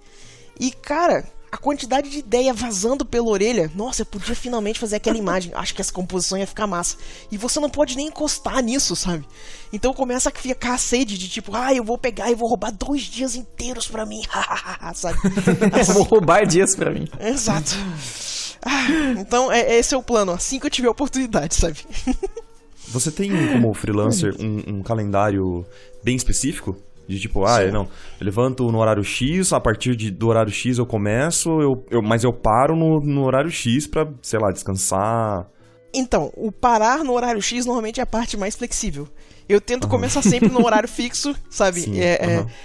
Speaker 3: E, cara, a quantidade de ideia vazando pela orelha, nossa, eu podia finalmente fazer aquela imagem, acho que essa composição ia ficar massa. E você não pode nem encostar nisso, sabe? Então começa a ficar a sede de tipo, eu vou pegar e vou roubar 2 dias inteiros pra mim, sabe?
Speaker 1: Eu vou roubar dias pra mim.
Speaker 3: Exato. Então esse é o plano, assim que eu tiver oportunidade, sabe?
Speaker 2: Você tem como freelancer um calendário bem específico? De tipo, eu levanto no horário X, a partir do horário X eu começo, mas eu paro no horário X pra, sei lá, descansar.
Speaker 3: Então, o parar no horário X normalmente é a parte mais flexível. Eu tento começar sempre no horário fixo, sabe?
Speaker 2: Sim,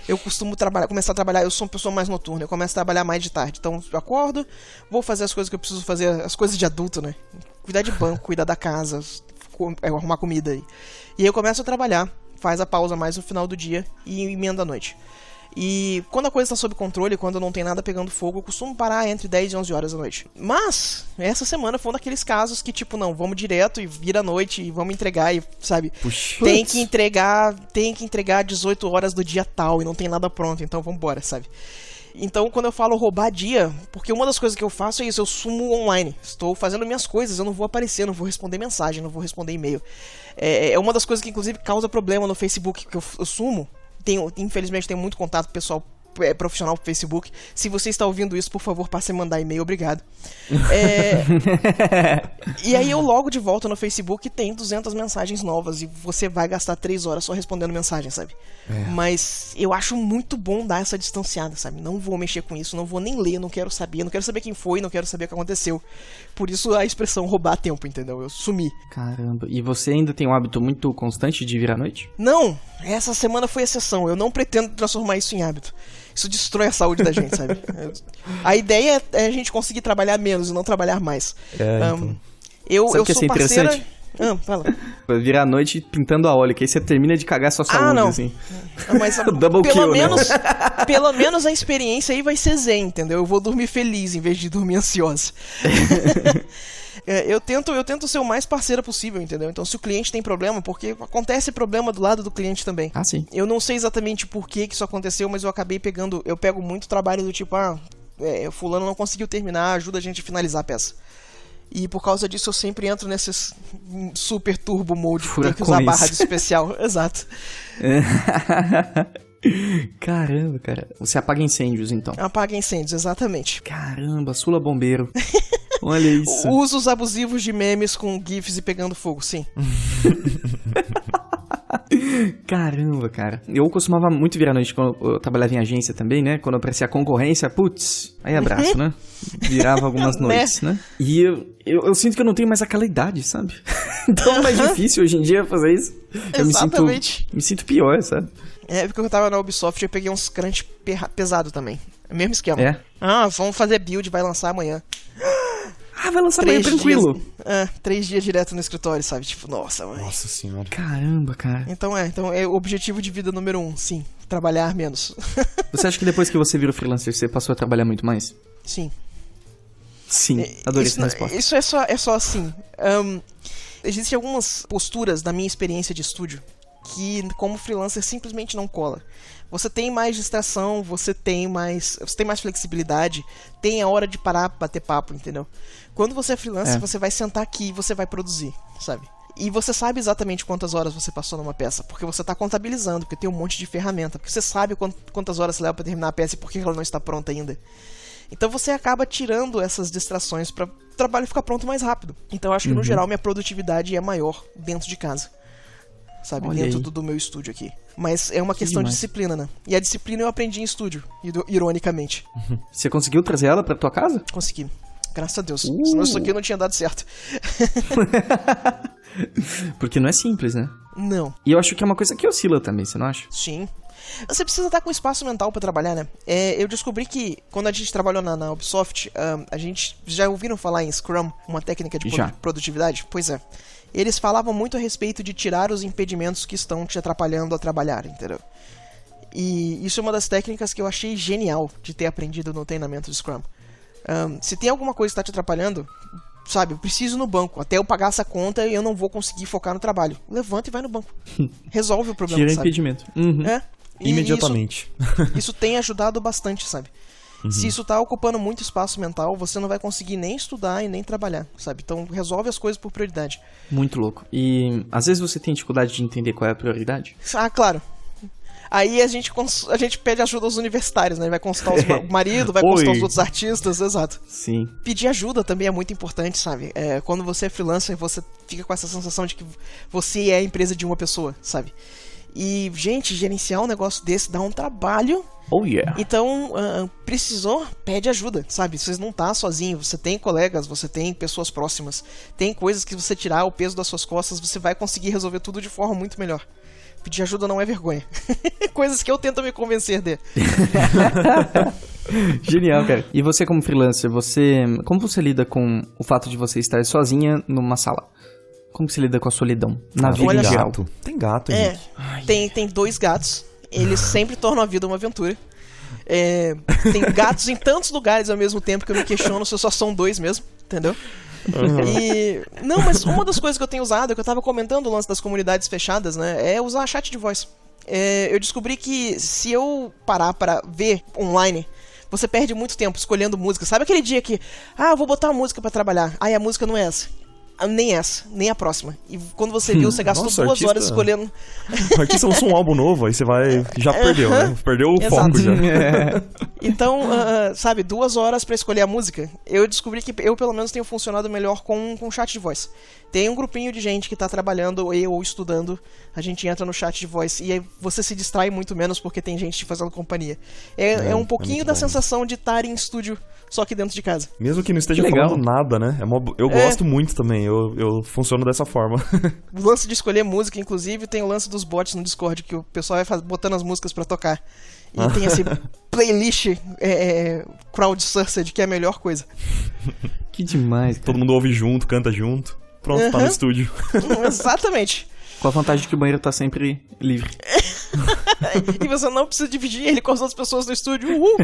Speaker 3: eu costumo começar a trabalhar, eu sou uma pessoa mais noturna, eu começo a trabalhar mais de tarde. Então, eu acordo, vou fazer as coisas que eu preciso fazer, as coisas de adulto, né? Cuidar de banco, cuidar da casa, arrumar comida aí. E aí eu começo a trabalhar. Faz a pausa mais no final do dia e emenda a noite. E quando a coisa está sob controle, quando não tem nada pegando fogo, eu costumo parar entre 10 e 11 horas da noite. Mas, essa semana foi um daqueles casos que, tipo, não, vamos direto e vira a noite e vamos entregar e, sabe?
Speaker 2: Puxa.
Speaker 3: Tem que entregar 18 horas do dia tal e não tem nada pronto, então vamos embora, sabe? Então, quando eu falo roubar dia, porque uma das coisas que eu faço é isso, eu sumo online. Estou fazendo minhas coisas, eu não vou aparecer, não vou responder mensagem, não vou responder e-mail. É uma das coisas que, inclusive, causa problema no Facebook, que eu sumo. Infelizmente, tenho muito contato pessoal profissional pro Facebook. Se você está ouvindo isso, por favor, passe a mandar e-mail, obrigado. E aí eu logo de volta no Facebook e tem 200 mensagens novas e você vai gastar 3 horas só respondendo mensagem, sabe? Mas eu acho muito bom dar essa distanciada, sabe? Não vou mexer com isso, não vou nem ler, não quero saber quem foi, não quero saber o que aconteceu. Por isso a expressão roubar tempo, entendeu? Eu sumi.
Speaker 1: Caramba, e você ainda tem um hábito muito constante de vir à noite?
Speaker 3: Não, essa semana foi exceção, eu não pretendo transformar isso em hábito. Isso destrói a saúde da gente, sabe? A ideia é a gente conseguir trabalhar menos e não trabalhar mais.
Speaker 1: Então.
Speaker 3: Eu sou parceira...
Speaker 1: Fala. Virar a noite pintando a óleo, que aí você termina de cagar sua saúde,
Speaker 3: não.
Speaker 1: assim.
Speaker 3: Mas
Speaker 1: Double kill,
Speaker 3: pelo menos a experiência aí vai ser zen, entendeu? Eu vou dormir feliz em vez de dormir ansiosa. Eu tento ser o mais parceira possível, entendeu? Então, se o cliente tem problema, porque acontece problema do lado do cliente também.
Speaker 1: Sim.
Speaker 3: Eu não sei exatamente por que isso aconteceu, mas eu pego muito trabalho do tipo, fulano não conseguiu terminar, ajuda a gente a finalizar a peça. E por causa disso eu sempre entro nesses super turbo mode, tem que usar barra de especial. Exato.
Speaker 1: Caramba, cara. Você apaga incêndios, então.
Speaker 3: Apaga incêndios, exatamente.
Speaker 1: Caramba, Sula Bombeiro. Olha isso.
Speaker 3: Usos abusivos de memes com gifs e pegando fogo, sim.
Speaker 1: Caramba, cara. Eu costumava muito virar à noite quando eu trabalhava em agência também, né? Quando aparecia a concorrência, putz, aí abraço, né? Virava algumas noites, né? E eu sinto que eu não tenho mais aquela idade, sabe? Então é mais difícil hoje em dia fazer isso.
Speaker 3: Exatamente.
Speaker 1: Me sinto pior, sabe?
Speaker 3: Porque eu tava na Ubisoft e eu peguei uns crunch pesado também. É o mesmo esquema. Vamos fazer build, vai lançar amanhã.
Speaker 1: Vai lançar amanhã tranquilo.
Speaker 3: 3 dias direto no escritório, sabe? Tipo, nossa, mãe.
Speaker 2: Nossa senhora.
Speaker 1: Caramba, cara.
Speaker 3: Então é o objetivo de vida número 1, sim. Trabalhar menos.
Speaker 1: Você acha que depois que você virou freelancer, você passou a trabalhar muito mais?
Speaker 3: Sim.
Speaker 1: Sim, adorei essa resposta.
Speaker 3: Isso é só assim. Existem algumas posturas da minha experiência de estúdio que, como freelancer, simplesmente não cola. Você tem mais distração, você tem mais flexibilidade, tem a hora de parar pra bater papo, entendeu? Quando você é freelancer, você vai sentar aqui e você vai produzir, sabe? E você sabe exatamente quantas horas você passou numa peça, porque você tá contabilizando, porque tem um monte de ferramenta, porque você sabe quantas horas você leva pra terminar a peça e por que ela não está pronta ainda. Então você acaba tirando essas distrações para o trabalho ficar pronto mais rápido. Então eu acho que no geral minha produtividade é maior dentro de casa. Sabe?
Speaker 1: Olha
Speaker 3: dentro
Speaker 1: aí.
Speaker 3: do meu estúdio aqui. Mas é uma questão de
Speaker 1: demais.
Speaker 3: disciplina, né? E a disciplina eu aprendi em estúdio, ironicamente.
Speaker 1: Você conseguiu trazer ela pra tua casa?
Speaker 3: Consegui. Graças a Deus. Senão isso aqui não tinha dado certo.
Speaker 1: Porque não é simples, né?
Speaker 3: Não.
Speaker 1: E eu acho que é uma coisa que oscila também, você não acha?
Speaker 3: Sim. Você precisa estar com espaço mental pra trabalhar, né? Eu descobri que quando a gente trabalhou na Ubisoft, a gente já ouviram falar em Scrum, uma técnica de
Speaker 1: Já.
Speaker 3: produtividade? Pois é. Eles falavam muito a respeito de tirar os impedimentos que estão te atrapalhando a trabalhar, entendeu? E isso é uma das técnicas que eu achei genial de ter aprendido no treinamento de Scrum. Se tem alguma coisa que está te atrapalhando, sabe, eu preciso ir no banco. Até eu pagar essa conta e eu não vou conseguir focar no trabalho. Levanta e vai no banco. Resolve o problema,
Speaker 1: Tira o
Speaker 3: sabe?
Speaker 1: impedimento. Uhum.
Speaker 3: E
Speaker 2: Imediatamente.
Speaker 3: Isso tem ajudado bastante, sabe? Se isso tá ocupando muito espaço mental, você não vai conseguir nem estudar e nem trabalhar, sabe? Então resolve as coisas por prioridade.
Speaker 1: Muito louco. E às vezes você tem dificuldade de entender qual é a prioridade?
Speaker 3: Ah, claro. Aí a gente pede ajuda aos universitários, né? Vai consultar o marido, vai consultar os outros artistas, exato.
Speaker 1: Sim.
Speaker 3: Pedir ajuda também é muito importante, sabe? Quando você é freelancer, você fica com essa sensação de que você é a empresa de uma pessoa, sabe? E, gente, gerenciar um negócio desse dá um trabalho.
Speaker 1: Oh yeah.
Speaker 3: Então, precisou, pede ajuda, sabe? Você não tá sozinho, você tem colegas, você tem pessoas próximas. Tem coisas que você tirar o peso das suas costas, você vai conseguir resolver tudo de forma muito melhor. Pedir ajuda não é vergonha. Coisas que eu tento me convencer de.
Speaker 1: Genial, cara. E você como freelancer, como você lida com o fato de você estar sozinha numa sala? Como você lida com a solidão na vida
Speaker 3: olha
Speaker 1: em
Speaker 3: só.
Speaker 1: geral?
Speaker 2: Tem gato, gente.
Speaker 3: Tem 2 gatos. Eles sempre tornam a vida uma aventura. Tem gatos em tantos lugares ao mesmo tempo que eu me questiono se só são 2 mesmo, entendeu? Não, mas uma das coisas que eu tenho usado, que eu tava comentando o lance das comunidades fechadas, né, é usar chat de voz. Eu descobri que se eu parar pra ver online, você perde muito tempo escolhendo música. Sabe aquele dia que, eu vou botar uma música pra trabalhar, aí a música não é essa. Nem essa, nem a próxima. E quando você viu, você gastou
Speaker 2: Nossa,
Speaker 3: 2 horas escolhendo.
Speaker 2: O artista lançou um álbum novo, aí você vai... Já perdeu, né? Perdeu o
Speaker 3: Exato.
Speaker 2: foco já.
Speaker 3: Então, sabe, 2 horas pra escolher a música. Eu descobri que eu, pelo menos, tenho funcionado melhor com chat de voz. Tem um grupinho de gente que tá trabalhando ou estudando, a gente entra no chat de voz e aí você se distrai muito menos porque tem gente te fazendo companhia. É um pouquinho
Speaker 2: muito
Speaker 3: da
Speaker 2: bom.
Speaker 3: sensação de estar em estúdio, só que dentro de casa.
Speaker 2: Mesmo que não esteja
Speaker 1: Que legal.
Speaker 2: falando nada, né? Eu gosto muito também, eu funciono dessa forma.
Speaker 3: O lance de escolher música, inclusive, tem o lance dos bots no Discord, que o pessoal vai botando as músicas pra tocar. E tem esse playlist crowdsourced, que é a melhor coisa.
Speaker 1: Que demais, cara.
Speaker 2: Todo mundo ouve junto, canta junto. Pronto, tá no estúdio.
Speaker 3: Exatamente.
Speaker 1: Com a vantagem de que o banheiro tá sempre livre.
Speaker 3: E você não precisa dividir ele com as outras pessoas do estúdio. Uhul!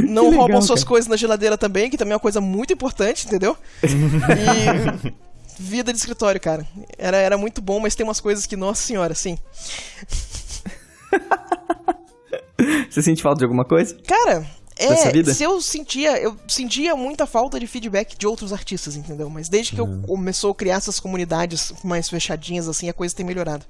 Speaker 3: Não
Speaker 1: legal,
Speaker 3: roubam suas
Speaker 1: cara.
Speaker 3: coisas na geladeira também, que também é uma coisa muito importante, entendeu? E vida de escritório, cara. Era muito bom, mas tem umas coisas que, nossa senhora, sim.
Speaker 1: Você sente falta de alguma coisa?
Speaker 3: Cara,
Speaker 1: Dessa vida?
Speaker 3: se eu sentia muita falta de feedback de outros artistas, entendeu? Mas desde que eu começou a criar essas comunidades mais fechadinhas, assim, a coisa tem melhorado.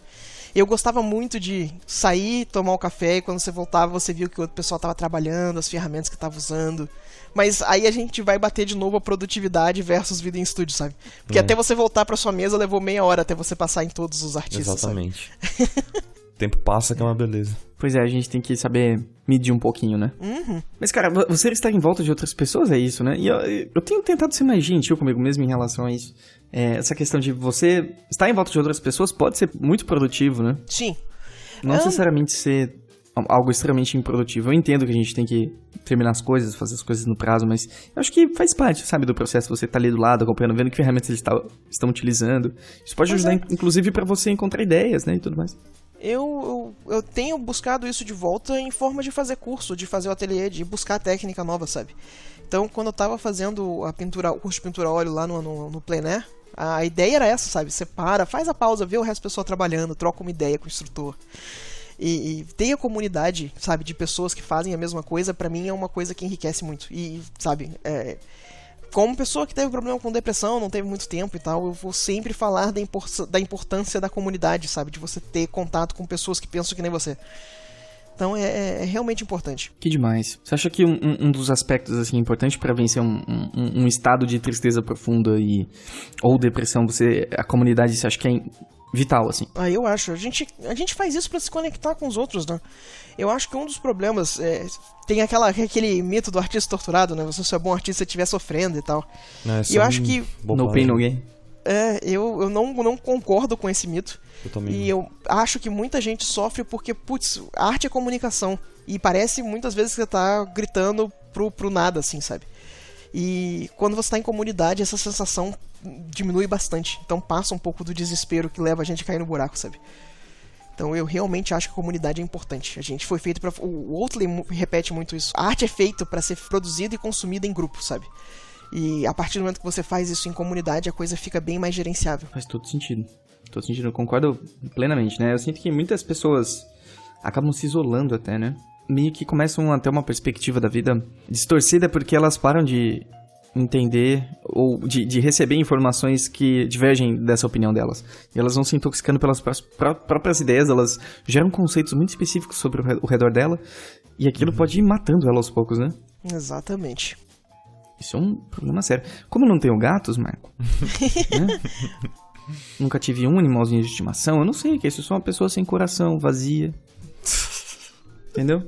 Speaker 3: Eu gostava muito de sair, tomar um café, e quando você voltava, você viu que o outro pessoal tava trabalhando, as ferramentas que tava usando. Mas aí a gente vai bater de novo a produtividade versus vida em estúdio, sabe? Porque até você voltar pra sua mesa levou meia hora até você passar em todos os artistas,
Speaker 2: Exatamente. O tempo passa que é uma beleza.
Speaker 1: Pois é, a gente tem que saber medir um pouquinho, né? Mas, cara, você estar em volta de outras pessoas é isso, né? E eu tenho tentado ser mais gentil comigo mesmo em relação a isso. Essa questão de você estar em volta de outras pessoas pode ser muito produtivo, né?
Speaker 3: Sim.
Speaker 1: Não necessariamente ser algo extremamente improdutivo. Eu entendo que a gente tem que terminar as coisas, fazer as coisas no prazo, mas eu acho que faz parte, sabe, do processo. Você tá ali do lado, acompanhando, vendo que ferramentas eles estão utilizando. Isso pode ajudar, inclusive, pra você encontrar ideias, né, e tudo mais.
Speaker 3: Eu tenho buscado isso de volta em forma de fazer curso, de fazer o ateliê, de buscar técnica nova, sabe? Então, quando eu tava fazendo o curso de pintura a óleo lá no plein air, a ideia era essa, sabe? Você para, faz a pausa, vê o resto do pessoal trabalhando, troca uma ideia com o instrutor. E ter a comunidade, sabe, de pessoas que fazem a mesma coisa, pra mim é uma coisa que enriquece muito. E, sabe, como pessoa que teve problema com depressão, não teve muito tempo e tal, eu vou sempre falar da importância da comunidade, sabe? De você ter contato com pessoas que pensam que nem você. Então é realmente importante.
Speaker 1: Que demais. Você acha que um dos aspectos assim, importantes para vencer um estado de tristeza profunda ou depressão, a comunidade, você acha que é vital, assim?
Speaker 3: Eu acho. A gente faz isso pra se conectar com os outros, né? Eu acho que um dos problemas tem aquele mito do artista torturado, né? Você só é bom artista se estiver sofrendo e tal. E eu acho que...
Speaker 1: No pain, no gain.
Speaker 3: Eu não concordo com esse mito.
Speaker 2: Eu também.
Speaker 3: E eu acho que muita gente sofre porque, putz, arte é comunicação. E parece muitas vezes que você tá gritando pro nada, assim, sabe? E quando você tá em comunidade, essa sensação diminui bastante. Então passa um pouco do desespero que leva a gente a cair no buraco, sabe? Então eu realmente acho que a comunidade é importante. A gente foi feito pra... O Oatley repete muito isso. A arte é feita pra ser produzida e consumida em grupo, sabe? E a partir do momento que você faz isso em comunidade, a coisa fica bem mais gerenciável.
Speaker 1: Faz todo sentido. Todo sentido, eu concordo plenamente, né? Eu sinto que muitas pessoas acabam se isolando até, né? Meio que começam a ter uma perspectiva da vida distorcida porque elas param de entender ou de receber informações que divergem dessa opinião delas. E elas vão se intoxicando pelas próprias ideias, elas geram conceitos muito específicos sobre o redor dela e aquilo pode ir matando ela aos poucos, né?
Speaker 3: Exatamente.
Speaker 1: Isso é um problema sério. Como eu não tenho gatos, Marco, né? Nunca tive um animalzinho de estimação, eu não sei o que é isso. Eu sou uma pessoa sem coração, vazia. Entendeu?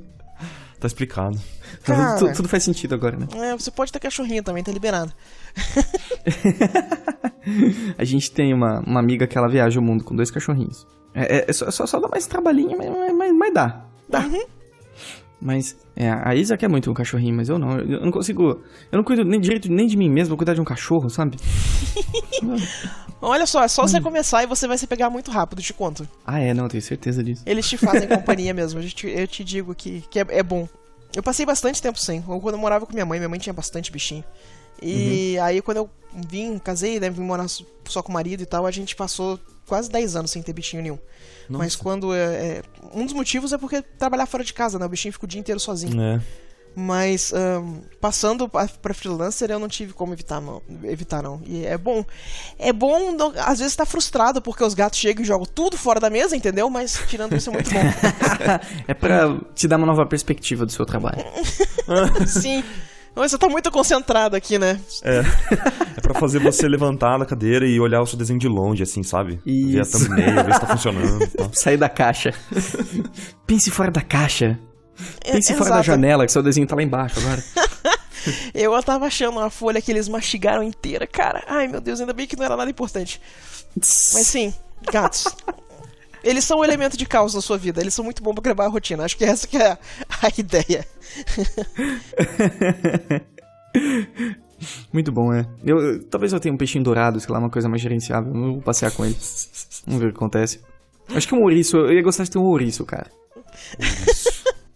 Speaker 2: Tá explicado.
Speaker 3: Cara,
Speaker 1: Tudo faz sentido agora, né?
Speaker 3: Você pode ter cachorrinho também, tá liberado.
Speaker 1: A gente tem uma amiga que ela viaja o mundo com 2 cachorrinhos. Só dá mais trabalhinho, mas dá. Uhum. Mas a Isa quer muito um cachorrinho, mas eu não. Eu não consigo. Eu não cuido nem direito nem de mim mesmo, vou cuidar de um cachorro, sabe?
Speaker 3: Olha só, é só você começar e você vai se pegar muito rápido, te conto.
Speaker 1: Não, eu tenho certeza disso.
Speaker 3: Eles te fazem companhia mesmo, eu te digo que é bom. Eu passei bastante tempo sem. Quando eu morava com minha mãe tinha bastante bichinho. E aí quando eu casei, né, vim morar só com o marido e tal, a gente passou quase 10 anos sem ter bichinho nenhum. Nossa. Mas quando... um dos motivos é porque trabalhar fora de casa, né? O bichinho fica o dia inteiro sozinho. Mas passando pra freelancer eu não tive como evitar não. E é bom. Às vezes tá frustrado porque os gatos chegam e jogam tudo fora da mesa, entendeu? Mas tirando isso é muito bom.
Speaker 1: É pra te dar uma nova perspectiva do seu trabalho.
Speaker 3: Sim. Mas você tá muito concentrado aqui, né?
Speaker 2: É pra fazer você levantar da cadeira e olhar o seu desenho de longe, assim, sabe?
Speaker 1: Isso.
Speaker 2: Ver a thumbnail, ver se tá funcionando e tal.
Speaker 1: Sair da caixa. Pense fora da caixa. Pense fora da janela, que seu desenho tá lá embaixo agora.
Speaker 3: Eu tava achando uma folha que eles mastigaram inteira, cara. Ai, meu Deus, ainda bem que não era nada importante. Mas sim, gatos. Eles são um elemento de caos na sua vida. Eles são muito bons pra gravar a rotina. Acho que essa que é a ideia.
Speaker 1: Muito bom, talvez eu tenha um peixinho dourado, sei lá, uma coisa mais gerenciável. Eu vou passear com ele. Vamos ver o que acontece. Acho que um ouriço, eu ia gostar de ter um ouriço, cara.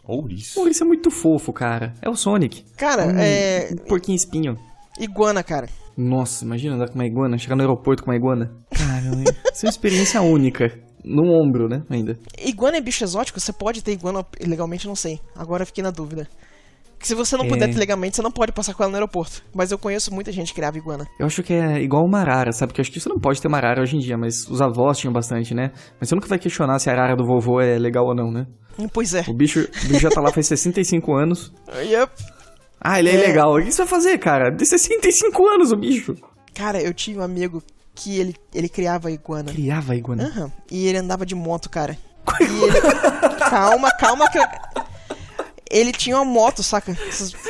Speaker 2: Ouriço?
Speaker 1: O ouriço é muito fofo, cara. É o Sonic.
Speaker 3: Cara,
Speaker 1: um porquinho espinho.
Speaker 3: Iguana, cara.
Speaker 1: Nossa, imagina andar com uma iguana, chegar no aeroporto com uma iguana. Caramba, isso é uma experiência única. No ombro, né, ainda.
Speaker 3: Iguana é bicho exótico? Você pode ter iguana legalmente? Não sei. Agora eu fiquei na dúvida. Que se você não puder ter legalmente, você não pode passar com ela no aeroporto. Mas eu conheço muita gente que criava iguana. Eu
Speaker 1: acho que é igual uma arara, sabe? Que eu acho que você não pode ter uma arara hoje em dia, mas os avós tinham bastante, né? Mas você nunca vai questionar se a arara do vovô é legal ou não, né?
Speaker 3: Pois é.
Speaker 1: O bicho já tá lá faz 65 anos.
Speaker 3: Yep.
Speaker 1: Ele é ilegal. O que você vai fazer, cara? De 65 anos o bicho.
Speaker 3: Cara, eu tive um amigo que ele criava iguana.
Speaker 1: Criava iguana?
Speaker 3: Aham. E ele andava de moto, cara. E ele... Calma que eu... Ele tinha uma moto, saca?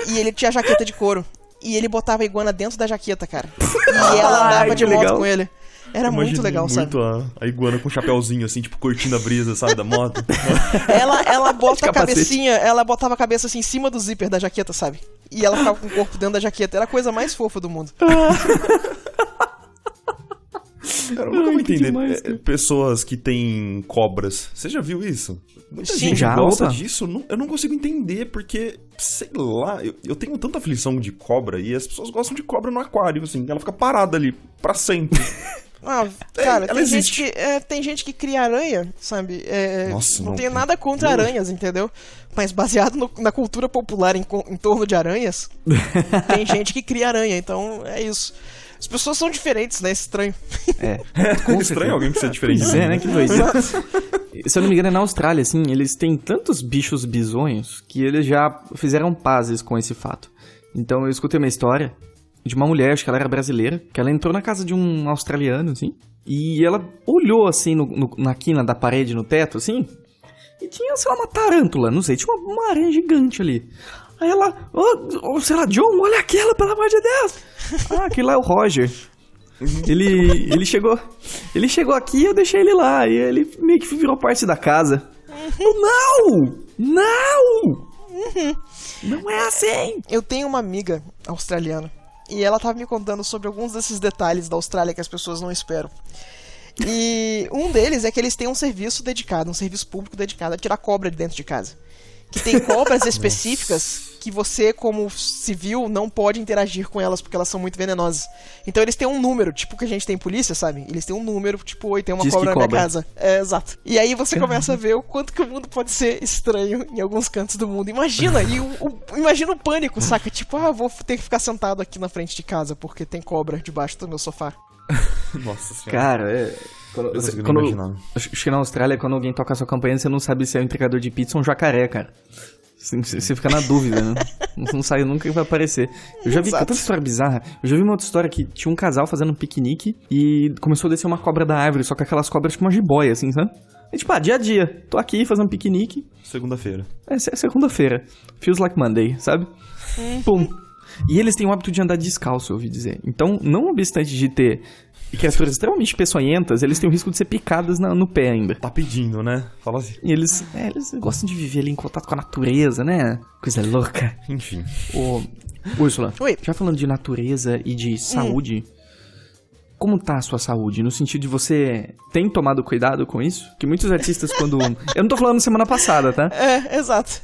Speaker 3: E ele tinha jaqueta de couro. E ele botava a iguana dentro da jaqueta, cara. E ela andava de moto com ele. Era muito legal, sabe?
Speaker 2: A iguana com um chapéuzinho, assim, tipo, curtindo a brisa, sabe, da moto.
Speaker 3: Ela bota a cabecinha, ela botava a cabeça assim em cima do zíper da jaqueta, sabe? E ela ficava com o corpo dentro da jaqueta. Era a coisa mais fofa do mundo.
Speaker 2: Cara, eu nunca vou entender pessoas que têm cobras. Você já viu isso? Muita gente já gosta disso. Eu não consigo entender, porque, sei lá, eu tenho tanta aflição de cobra e as pessoas gostam de cobra no aquário, assim. Ela fica parada ali, pra sempre.
Speaker 3: Cara,
Speaker 2: ela existe.
Speaker 3: Tem gente que cria aranha, sabe?
Speaker 2: Nossa,
Speaker 3: não tem nada contra aranhas, entendeu? Mas baseado na cultura popular em torno de aranhas, tem gente que cria aranha, então é isso. As pessoas são diferentes, né? Estranho.
Speaker 2: Estranho alguém que seja diferente.
Speaker 1: Pois é, né? Que doideira. Se eu não me engano, é na Austrália, assim, eles têm tantos bichos bizonhos que eles já fizeram pazes com esse fato. Então eu escutei uma história de uma mulher, acho que ela era brasileira, que ela entrou na casa de um australiano, assim, e ela olhou, assim, na quina da parede, no teto, assim, e tinha, sei lá, uma tarântula, não sei, tinha uma aranha gigante ali. Aí ela, sei lá, John, olha aquela, pelo amor de Deus! Aquele lá é o Roger. Ele chegou aqui e eu deixei ele lá, e ele meio que virou parte da casa. Não! Não é assim!
Speaker 3: Eu tenho uma amiga australiana, e ela tava me contando sobre alguns desses detalhes da Austrália que as pessoas não esperam. E um deles é que eles têm um serviço público dedicado a tirar cobra de dentro de casa. Que tem cobras específicas que você, como civil, não pode interagir com elas porque elas são muito venenosas. Então eles têm um número, tipo que a gente tem polícia, sabe? Eles têm um número, tipo, oi, tem uma cobra na minha casa. Exato. E aí você começa a ver o quanto que o mundo pode ser estranho em alguns cantos do mundo. Imagina, imagina o pânico, saca? Tipo, vou ter que ficar sentado aqui na frente de casa porque tem cobra debaixo do meu sofá.
Speaker 2: Nossa senhora.
Speaker 1: Cara, acho que na Austrália, quando alguém toca a sua campanha, você não sabe se é um entregador de pizza ou um jacaré, cara. Você fica na dúvida, né? Não sabe nunca que vai aparecer. Eu já vi tanta história bizarra. Eu já vi uma outra história que tinha um casal fazendo um piquenique e começou a descer uma cobra da árvore, só que aquelas cobras tipo uma jiboia, assim, sabe? E tipo, dia a dia. Tô aqui fazendo um piquenique.
Speaker 2: Segunda-feira.
Speaker 1: É segunda-feira. Feels like Monday, sabe? Pum. E eles têm o hábito de andar descalço, eu ouvi dizer. Então, não obstante de ter criaturas extremamente peçonhentas, eles têm o risco de ser picadas no pé ainda.
Speaker 2: Tá pedindo, né? Fala assim.
Speaker 1: E eles gostam de viver ali em contato com a natureza, né? Coisa louca.
Speaker 2: Enfim.
Speaker 1: Úrsula,
Speaker 3: Oi.
Speaker 1: já falando de natureza e de saúde, como tá a sua saúde? No sentido de você tem tomado cuidado com isso? Que muitos artistas quando... Eu não tô falando semana passada, tá?
Speaker 3: Exato.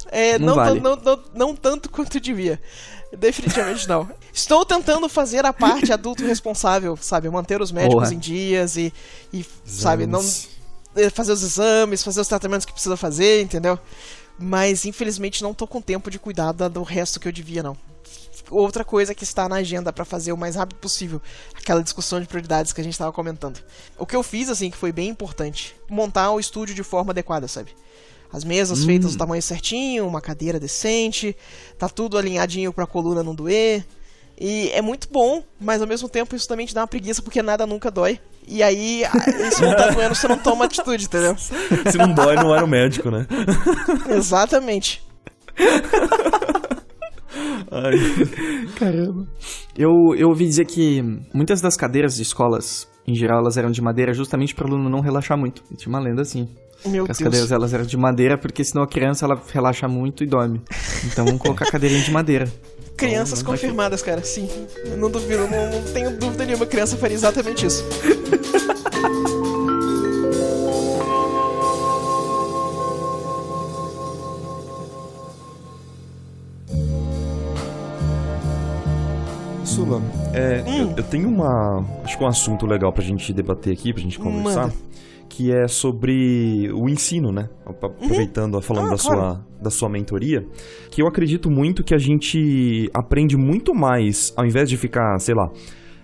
Speaker 3: Não tanto quanto devia. Definitivamente não. Estou tentando fazer a parte adulto responsável, sabe? Manter os médicos em dias e sabe, não fazer os exames, fazer os tratamentos que precisa fazer, entendeu? Mas infelizmente não tô com tempo de cuidar do resto que eu devia, não. Outra coisa que está na agenda pra fazer o mais rápido possível, aquela discussão de prioridades que a gente tava comentando. O que eu fiz, assim, que foi bem importante, montar o estúdio de forma adequada, sabe? As mesas feitas no tamanho certinho, uma cadeira decente, tá tudo alinhadinho pra coluna não doer. E é muito bom, mas ao mesmo tempo isso também te dá uma preguiça porque nada nunca dói. E aí, se não tá doendo, você não toma atitude, entendeu?
Speaker 2: Se não dói, não era o médico, né?
Speaker 3: Exatamente.
Speaker 1: Ai. Caramba. Eu ouvi dizer que muitas das cadeiras de escolas, em geral, elas eram de madeira justamente para o aluno não relaxar muito. E tinha uma lenda assim. As cadeiras elas eram de madeira porque senão a criança ela relaxa muito e dorme. Então vamos colocar a cadeirinha de madeira.
Speaker 3: Crianças confirmadas, cara, sim. Não duvido, não tenho dúvida nenhuma, a criança faria exatamente isso.
Speaker 2: Sula, eu tenho acho que um assunto legal pra gente debater aqui, pra gente conversar.
Speaker 3: Manda.
Speaker 2: Que é sobre o ensino, né? Aproveitando, falando da sua mentoria, que eu acredito muito que a gente aprende muito mais, ao invés de ficar, sei lá,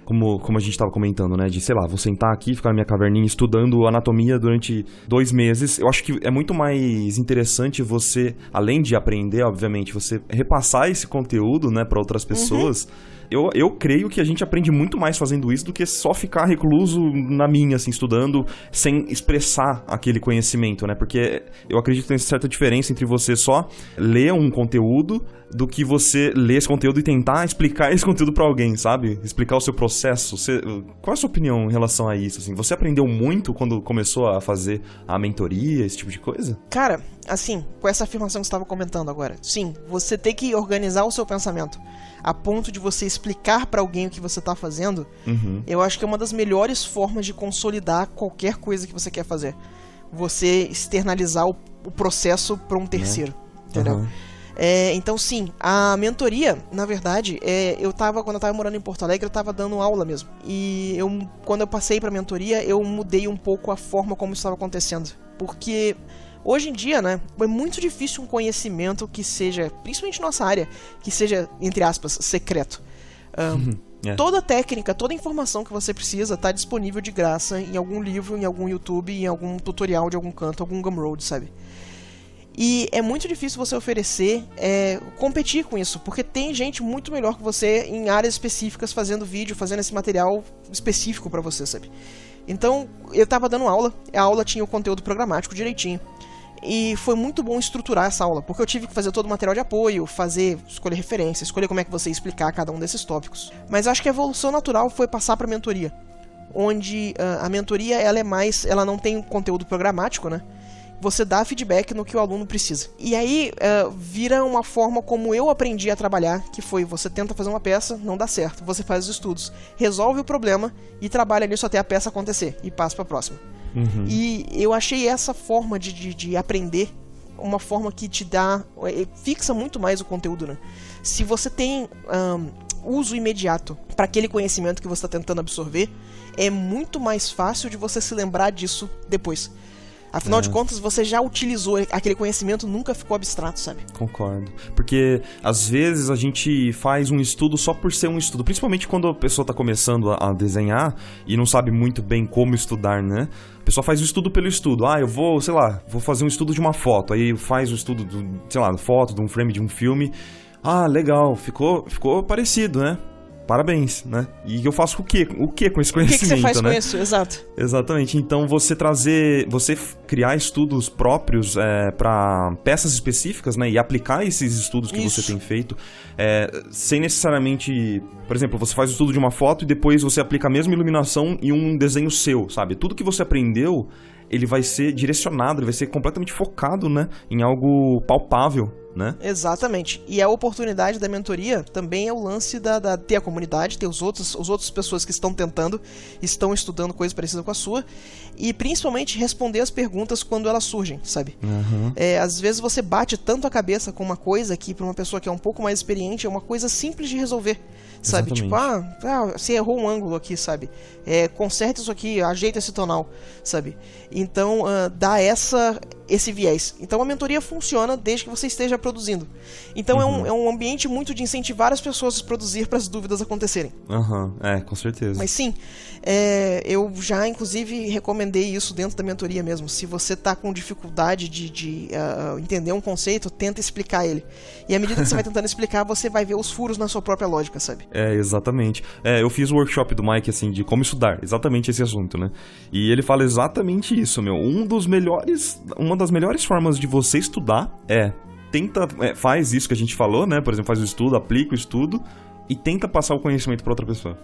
Speaker 2: como a gente estava comentando, né? De, sei lá, vou sentar aqui, ficar na minha caverninha estudando anatomia durante 2 meses. Eu acho que é muito mais interessante você, além de aprender, obviamente, você repassar esse conteúdo, né, para outras pessoas. Eu creio que a gente aprende muito mais fazendo isso do que só ficar recluso na minha, assim, estudando, sem expressar aquele conhecimento, né? Porque eu acredito que tem certa diferença entre você só ler um conteúdo do que você ler esse conteúdo e tentar explicar esse conteúdo pra alguém, sabe? Explicar o seu processo. Qual é a sua opinião em relação a isso, assim? Você aprendeu muito quando começou a fazer a mentoria, esse tipo de coisa?
Speaker 3: Cara, assim, com essa afirmação que você estava comentando agora, sim, você tem que organizar o seu pensamento a ponto de você explicar pra alguém o que você tá fazendo. Eu acho que é uma das melhores formas de consolidar qualquer coisa que você quer fazer. Você externalizar o processo pra um terceiro, entendeu? Então sim, a mentoria, na verdade, quando eu tava morando em Porto Alegre, eu tava dando aula mesmo. E quando eu passei pra mentoria, eu mudei um pouco a forma como isso estava acontecendo. Porque hoje em dia, né, é muito difícil um conhecimento que seja, principalmente nossa área, que seja, entre aspas, secreto. Toda técnica, toda informação que você precisa tá disponível de graça em algum livro, em algum YouTube, em algum tutorial de algum canto, algum Gumroad, sabe? E é muito difícil você oferecer, competir com isso, porque tem gente muito melhor que você em áreas específicas fazendo vídeo, fazendo esse material específico pra você, sabe? Então, eu tava dando aula, a aula tinha o conteúdo programático direitinho. E foi muito bom estruturar essa aula, porque eu tive que fazer todo o material de apoio, escolher referência, escolher como é que você ia explicar cada um desses tópicos. Mas acho que a evolução natural foi passar para a mentoria, onde a mentoria ela não tem conteúdo programático, né? Você dá feedback no que o aluno precisa. E aí vira uma forma como eu aprendi a trabalhar, que foi você tenta fazer uma peça, não dá certo, você faz os estudos, resolve o problema e trabalha nisso até a peça acontecer e passa para a próxima. E eu achei essa forma de aprender uma forma que te dá, fixa muito mais o conteúdo, né? Se você tem uso imediato para aquele conhecimento que você está tentando absorver, é muito mais fácil de você se lembrar disso depois. Afinal de contas, você já utilizou aquele conhecimento, nunca ficou abstrato, sabe?
Speaker 2: Concordo. Porque, às vezes, a gente faz um estudo só por ser um estudo. Principalmente quando a pessoa está começando a desenhar e não sabe muito bem como estudar, né? A pessoa faz o estudo pelo estudo. Eu vou fazer um estudo de uma foto. Aí faz o estudo, foto, de um frame de um filme. Legal, ficou parecido, né? Parabéns, né? E eu faço o quê? O que com esse conhecimento,
Speaker 3: que você faz
Speaker 2: né?
Speaker 3: com isso? Exato.
Speaker 2: Exatamente. Então, você criar estudos próprios para peças específicas, né? E aplicar esses estudos que você tem feito, sem necessariamente... Por exemplo, você faz o estudo de uma foto e depois você aplica a mesma iluminação em um desenho seu, sabe? Tudo que você aprendeu, ele vai ser direcionado, ele vai ser completamente focado, né? Em algo palpável, né?
Speaker 3: Exatamente. E a oportunidade da mentoria também é o lance da ter a comunidade, ter as outras pessoas que estão estudando coisa parecida com a sua, e principalmente responder as perguntas quando elas surgem, sabe? Às vezes você bate tanto a cabeça com uma coisa que para uma pessoa que é um pouco mais experiente é uma coisa simples de resolver, sabe?
Speaker 2: Exatamente.
Speaker 3: Tipo, você errou um ângulo aqui, sabe? Conserta isso aqui, ajeita esse tonal, sabe? Então, dá esse viés. Então a mentoria funciona desde que você esteja produzindo. Então é um ambiente muito de incentivar as pessoas a produzir para as dúvidas acontecerem.
Speaker 2: Com certeza.
Speaker 3: Mas sim, eu já inclusive recomendei isso dentro da mentoria mesmo. Se você tá com dificuldade de entender um conceito, tenta explicar ele. E à medida que você vai tentando explicar, você vai ver os furos na sua própria lógica, sabe?
Speaker 2: Exatamente. Eu fiz o workshop do Mike, assim, de como estudar, exatamente esse assunto, né? E ele fala exatamente isso, meu. Uma das melhores formas de você estudar faz isso que a gente falou, né? Por exemplo, faz o estudo, aplica o estudo e tenta passar o conhecimento para outra pessoa.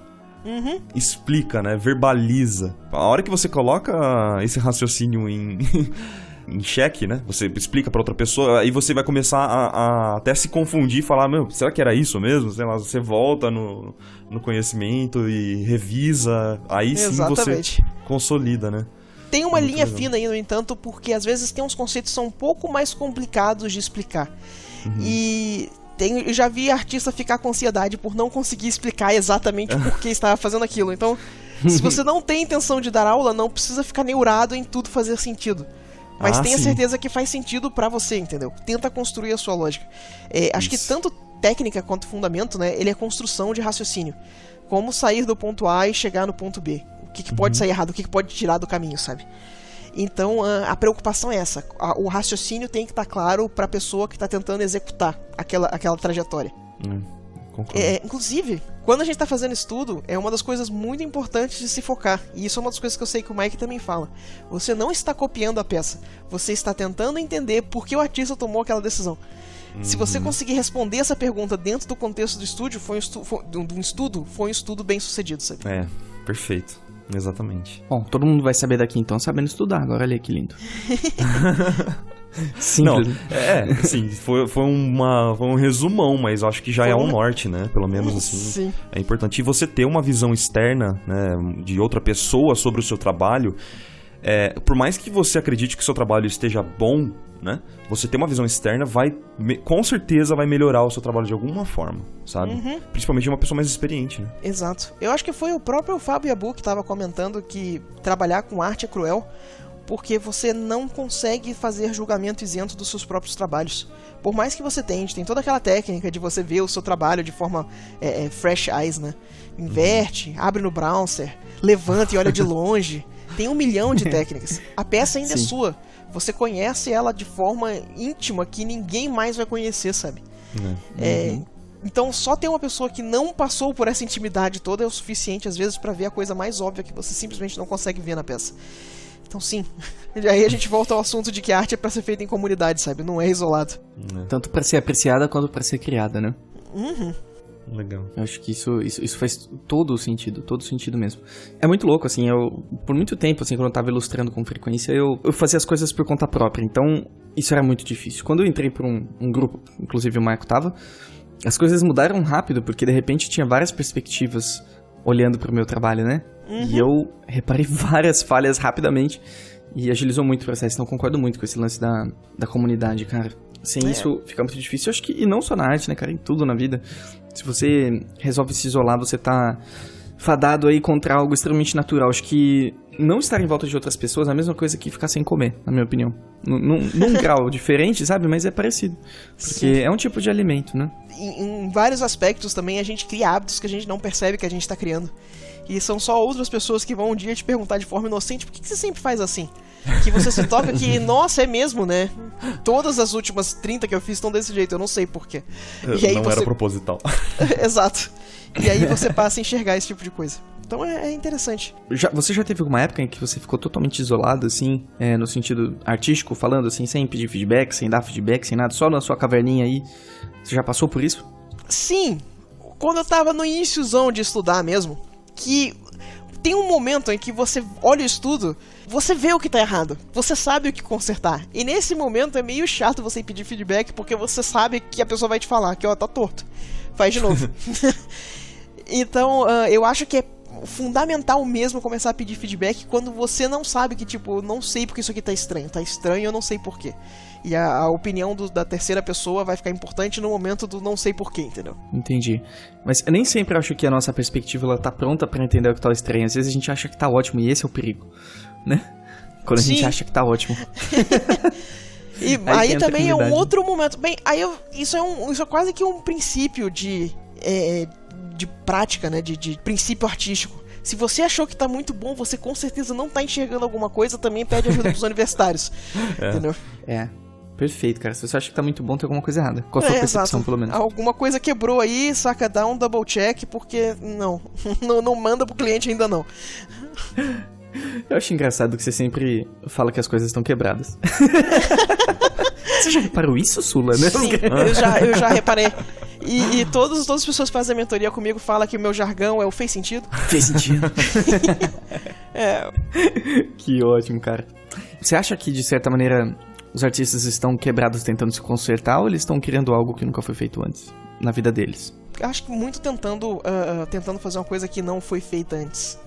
Speaker 2: Explica, né? Verbaliza. A hora que você coloca esse raciocínio em xeque, né? Você explica pra outra pessoa, aí você vai começar a até se confundir e falar, será que era isso mesmo? Sei lá, você volta no conhecimento e revisa, aí sim você consolida, né?
Speaker 3: Tem uma linha fina aí, no entanto, porque às vezes tem uns conceitos que são um pouco mais complicados de explicar. E eu já vi artista ficar com ansiedade por não conseguir explicar exatamente por que estava fazendo aquilo. Então, se você não tem intenção de dar aula, não precisa ficar neurado em tudo fazer sentido. Mas tenha certeza que faz sentido pra você, entendeu? Tenta construir a sua lógica. Acho que tanto técnica quanto fundamento, né? Ele é construção de raciocínio. Como sair do ponto A e chegar no ponto B. O que pode sair errado, o que pode tirar do caminho, sabe? Então, a preocupação é essa. O raciocínio tem que estar claro pra pessoa que está tentando executar aquela trajetória. Inclusive, quando a gente está fazendo estudo, é uma das coisas muito importantes de se focar. E isso é uma das coisas que eu sei que o Mike também fala. Você não está copiando a peça. Você está tentando entender por que o artista tomou aquela decisão. Se você conseguir responder essa pergunta dentro do contexto do estúdio, foi um estudo bem sucedido, sabe?
Speaker 2: Perfeito. Exatamente.
Speaker 1: Bom, todo mundo vai saber daqui então sabendo estudar. Agora olha que lindo.
Speaker 2: Simples. Não, assim, foi um resumão, mas eu acho que já é um norte, né? Pelo menos assim.
Speaker 3: Sim.
Speaker 2: É importante. E você ter uma visão externa, né, de outra pessoa sobre o seu trabalho, Por mais que você acredite que o seu trabalho esteja bom, né? Você ter uma visão externa com certeza vai melhorar o seu trabalho de alguma forma, sabe? Principalmente de uma pessoa mais experiente, né?
Speaker 3: Exato. Eu acho que foi o próprio Fábio Yabu que estava comentando que trabalhar com arte é cruel, porque você não consegue fazer julgamento isento dos seus próprios trabalhos. Por mais que você tem toda aquela técnica de você ver o seu trabalho de forma fresh eyes, né? Inverte, abre no browser, levanta e olha de longe. Tem 1 milhão de técnicas. A peça ainda é sua. Você conhece ela de forma íntima que ninguém mais vai conhecer, sabe? Então só ter uma pessoa que não passou por essa intimidade toda é o suficiente às vezes pra ver a coisa mais óbvia que você simplesmente não consegue ver na peça. Então sim, e aí a gente volta ao assunto de que a arte é pra ser feita em comunidade, sabe? Não é isolado.
Speaker 1: Tanto pra ser apreciada quanto pra ser criada, né?
Speaker 2: Legal.
Speaker 1: Eu acho que isso faz todo sentido mesmo. É muito louco, assim, por muito tempo, assim, quando eu tava ilustrando com frequência, eu fazia as coisas por conta própria, então isso era muito difícil. Quando eu entrei por um grupo, inclusive o Marco tava, as coisas mudaram rápido, porque de repente tinha várias perspectivas olhando pro meu trabalho, né? E eu reparei várias falhas rapidamente e agilizou muito o processo, então eu concordo muito com esse lance da comunidade, cara. Sem isso fica muito difícil, eu acho que, e não só na arte, né, cara, em tudo na vida. Se você resolve se isolar, você tá fadado aí contra algo extremamente natural. Acho que não estar em volta de outras pessoas é a mesma coisa que ficar sem comer, na minha opinião. Num grau diferente, sabe? Mas é parecido. Porque é um tipo de alimento, né?
Speaker 3: Em vários aspectos também a gente cria hábitos que a gente não percebe que a gente tá criando. E são só outras pessoas que vão um dia te perguntar de forma inocente: por que você sempre faz assim? Que você se toca que, nossa, é mesmo, né? Todas as últimas 30 que eu fiz estão desse jeito, eu não sei porquê. E aí
Speaker 2: não era proposital.
Speaker 3: Exato. E aí você passa a enxergar esse tipo de coisa. Então é interessante.
Speaker 1: Você já teve alguma época em que você ficou totalmente isolado, assim, no sentido artístico, falando assim, sem pedir feedback, sem dar feedback, sem nada, só na sua caverninha aí? Você já passou por isso?
Speaker 3: Sim. Quando eu tava no iníciozão de estudar mesmo, que tem um momento em que você olha o estudo, você vê o que tá errado, você sabe o que consertar. E nesse momento é meio chato você pedir feedback, porque você sabe que a pessoa vai te falar que, ó, tá torto. Faz de novo. Então, eu acho que é fundamental mesmo começar a pedir feedback quando você não sabe que, tipo, não sei porque isso aqui tá estranho, eu não sei porquê. E a opinião da terceira pessoa vai ficar importante no momento do não sei porquê, entendeu?
Speaker 1: Entendi. Mas eu nem sempre acho que a nossa perspectiva ela tá pronta pra entender o que tá estranho. Às vezes a gente acha que tá ótimo e esse é o perigo, né? Quando a gente acha que tá ótimo.
Speaker 3: E aí também é um outro momento. Bem, aí isso é quase que um princípio de prática, né? De princípio artístico. Se você achou que tá muito bom, você com certeza não tá enxergando alguma coisa, também pede ajuda pros universitários. Entendeu?
Speaker 1: Perfeito, cara. Se você acha que tá muito bom, tem alguma coisa errada. Com a sua percepção,
Speaker 3: exato.
Speaker 1: pelo menos.
Speaker 3: Alguma coisa quebrou aí, saca, dá um double check, porque não manda pro cliente ainda não.
Speaker 1: Eu acho engraçado que você sempre fala que as coisas estão quebradas. Você já reparou isso, Sula, né?
Speaker 3: Sim, eu já reparei. E todas as pessoas que fazem a mentoria comigo falam que o meu jargão é o fez sentido.
Speaker 1: Fez sentido. Que ótimo, cara. Você acha que, de certa maneira, os artistas estão quebrados tentando se consertar ou eles estão criando algo que nunca foi feito antes na vida deles?
Speaker 3: Acho que muito tentando fazer uma coisa que não foi feita antes.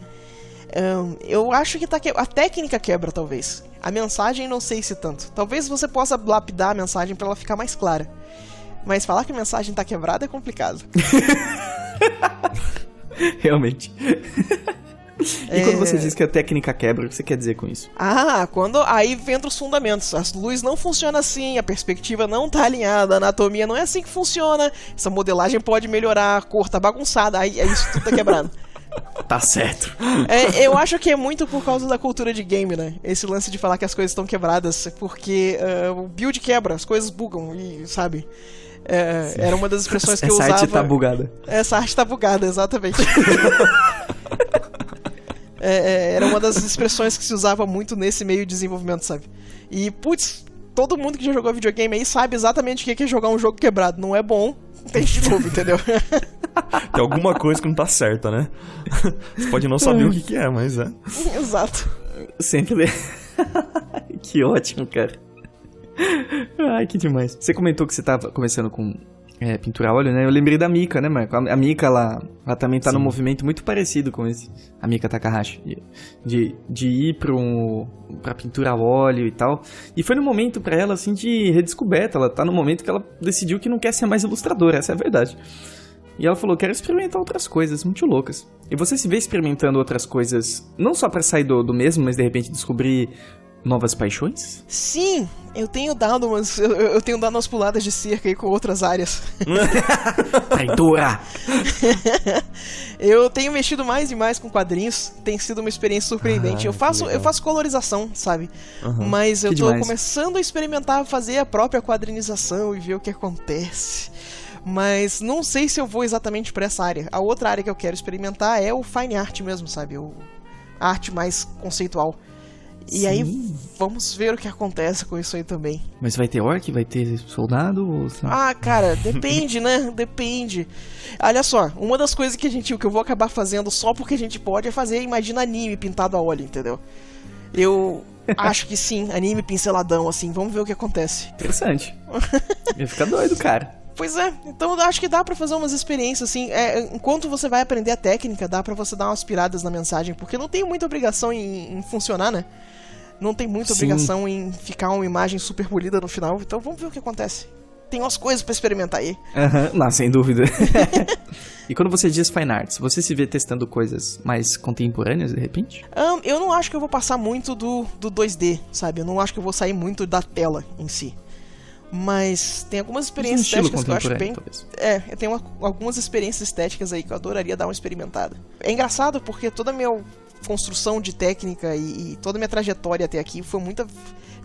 Speaker 3: Eu acho que a técnica quebra, talvez. A mensagem, não sei se tanto. Talvez você possa lapidar a mensagem pra ela ficar mais clara. Mas falar que a mensagem tá quebrada é complicado.
Speaker 1: Realmente. E quando você diz que a técnica quebra, o que você quer dizer com isso?
Speaker 3: Aí entra os fundamentos. A luz não funciona assim, a perspectiva não tá alinhada, a anatomia não é assim que funciona, essa modelagem pode melhorar, a cor tá bagunçada, aí isso tudo tá quebrado.
Speaker 1: Tá certo.
Speaker 3: Eu acho que é muito por causa da cultura de game, né? Esse lance de falar que as coisas estão quebradas, porque o build quebra, as coisas bugam, e sabe? Era uma das expressões que eu usava.
Speaker 1: Essa arte tá bugada.
Speaker 3: Essa arte tá bugada, exatamente. Era uma das expressões que se usava muito nesse meio de desenvolvimento, sabe? E, putz, todo mundo que já jogou videogame aí sabe exatamente o que é jogar um jogo quebrado. Não é bom, tente de novo, entendeu?
Speaker 2: Tem alguma coisa que não tá certa, né? Você pode não saber o que é, mas é.
Speaker 3: Exato.
Speaker 1: Sempre. Que ótimo, cara. Ai, que demais. Você comentou que você tava começando com pintura a óleo, né? Eu lembrei da Mika, né, Marco? A Mika, ela também tá
Speaker 2: Sim.
Speaker 1: num movimento muito parecido com esse. A Mika Takahashi. De ir pra pintura a óleo e tal. E foi no momento pra ela, assim, de redescoberta. Ela tá no momento que ela decidiu que não quer ser mais ilustradora, essa é a verdade. E ela falou, quero experimentar outras coisas muito loucas. E você se vê experimentando outras coisas, não só pra sair do mesmo, mas de repente descobrir novas paixões?
Speaker 3: Sim, eu tenho dado umas puladas de cerca aí com outras áreas.
Speaker 1: Traidora!
Speaker 3: Eu tenho mexido mais e mais com quadrinhos, tem sido uma experiência surpreendente. Eu faço colorização, sabe? Mas eu tô começando a experimentar fazer a própria quadrinização e ver o que acontece. Mas não sei se eu vou exatamente pra essa área. A outra área que eu quero experimentar é o fine art mesmo, sabe? A arte mais conceitual. E aí, vamos ver o que acontece com isso aí também.
Speaker 1: Mas vai ter orc? Vai ter soldado? Ou...
Speaker 3: Ah, cara, depende, né? Depende. Olha só, uma das coisas que eu vou acabar fazendo só porque a gente pode é fazer, imagina, anime pintado a óleo, entendeu? Eu acho que sim, anime pinceladão, assim, vamos ver o que acontece.
Speaker 1: Interessante. Ia ficar doido, cara.
Speaker 3: Pois é, então eu acho que dá pra fazer umas experiências, assim, enquanto você vai aprender a técnica, dá pra você dar umas piradas na mensagem, porque não tem muita obrigação em funcionar, né? Não tem muita obrigação em ficar uma imagem super polida no final, então vamos ver o que acontece. Tem umas coisas pra experimentar aí.
Speaker 1: Não, sem dúvida. E quando você diz fine arts, você se vê testando coisas mais contemporâneas, de repente?
Speaker 3: Eu não acho que eu vou passar muito do 2D, sabe? Eu não acho que eu vou sair muito da tela em si. Mas tem algumas experiências estéticas que eu acho bem...
Speaker 1: Talvez.
Speaker 3: Eu tenho algumas experiências estéticas aí que eu adoraria dar uma experimentada. É engraçado porque toda a minha construção de técnica e toda a minha trajetória até aqui foi muito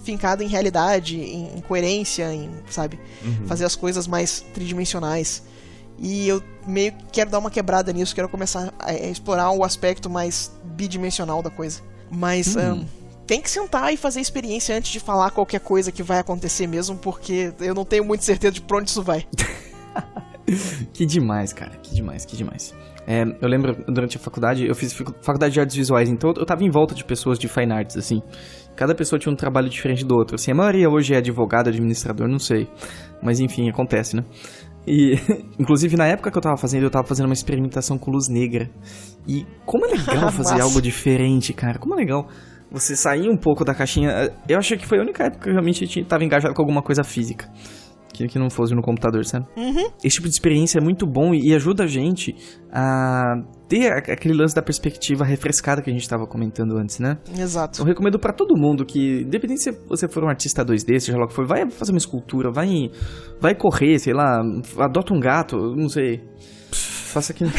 Speaker 3: fincada em realidade, em coerência, sabe? Fazer as coisas mais tridimensionais. E eu meio que quero dar uma quebrada nisso, quero começar a explorar o aspecto mais bidimensional da coisa. Mas... tem que sentar e fazer experiência antes de falar qualquer coisa que vai acontecer mesmo, porque eu não tenho muita certeza de pra onde isso vai.
Speaker 1: Que demais, cara. Que demais. Eu lembro, durante a faculdade, eu fiz faculdade de artes visuais, então eu tava em volta de pessoas de fine arts, assim. Cada pessoa tinha um trabalho diferente do outro. Assim, a maioria hoje é advogado, administrador, não sei. Mas enfim, acontece, né? E, inclusive, na época que eu tava fazendo uma experimentação com luz negra. E como é legal fazer algo diferente, cara. Como é legal você sair um pouco da caixinha. Eu achei que foi a única época que eu realmente tava engajado com alguma coisa física. Que não fosse no computador, sabe? Esse tipo de experiência é muito bom e ajuda a gente a ter aquele lance da perspectiva refrescada que a gente tava comentando antes, né?
Speaker 3: Exato.
Speaker 1: Eu recomendo pra todo mundo que, independente se você for um artista 2D, seja lá o que for, vai fazer uma escultura, vai correr, sei lá, adota um gato, não sei. Faça aquilo.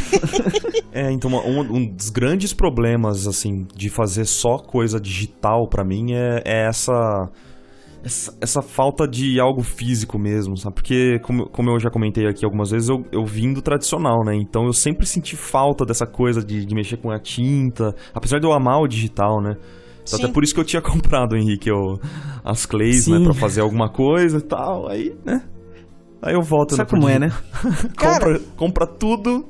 Speaker 2: Então um dos grandes problemas, assim, de fazer só coisa digital pra mim é essa falta de algo físico mesmo, sabe? Porque, como eu já comentei aqui algumas vezes, eu vim do tradicional, né? Então eu sempre senti falta dessa coisa de mexer com a tinta, apesar de eu amar o digital, né? Sim. Até por isso que eu tinha comprado, Henrique, as clays, né? Pra fazer alguma coisa e tal, aí, né? Aí eu volto.
Speaker 1: Sabe como é, né?
Speaker 2: compra tudo,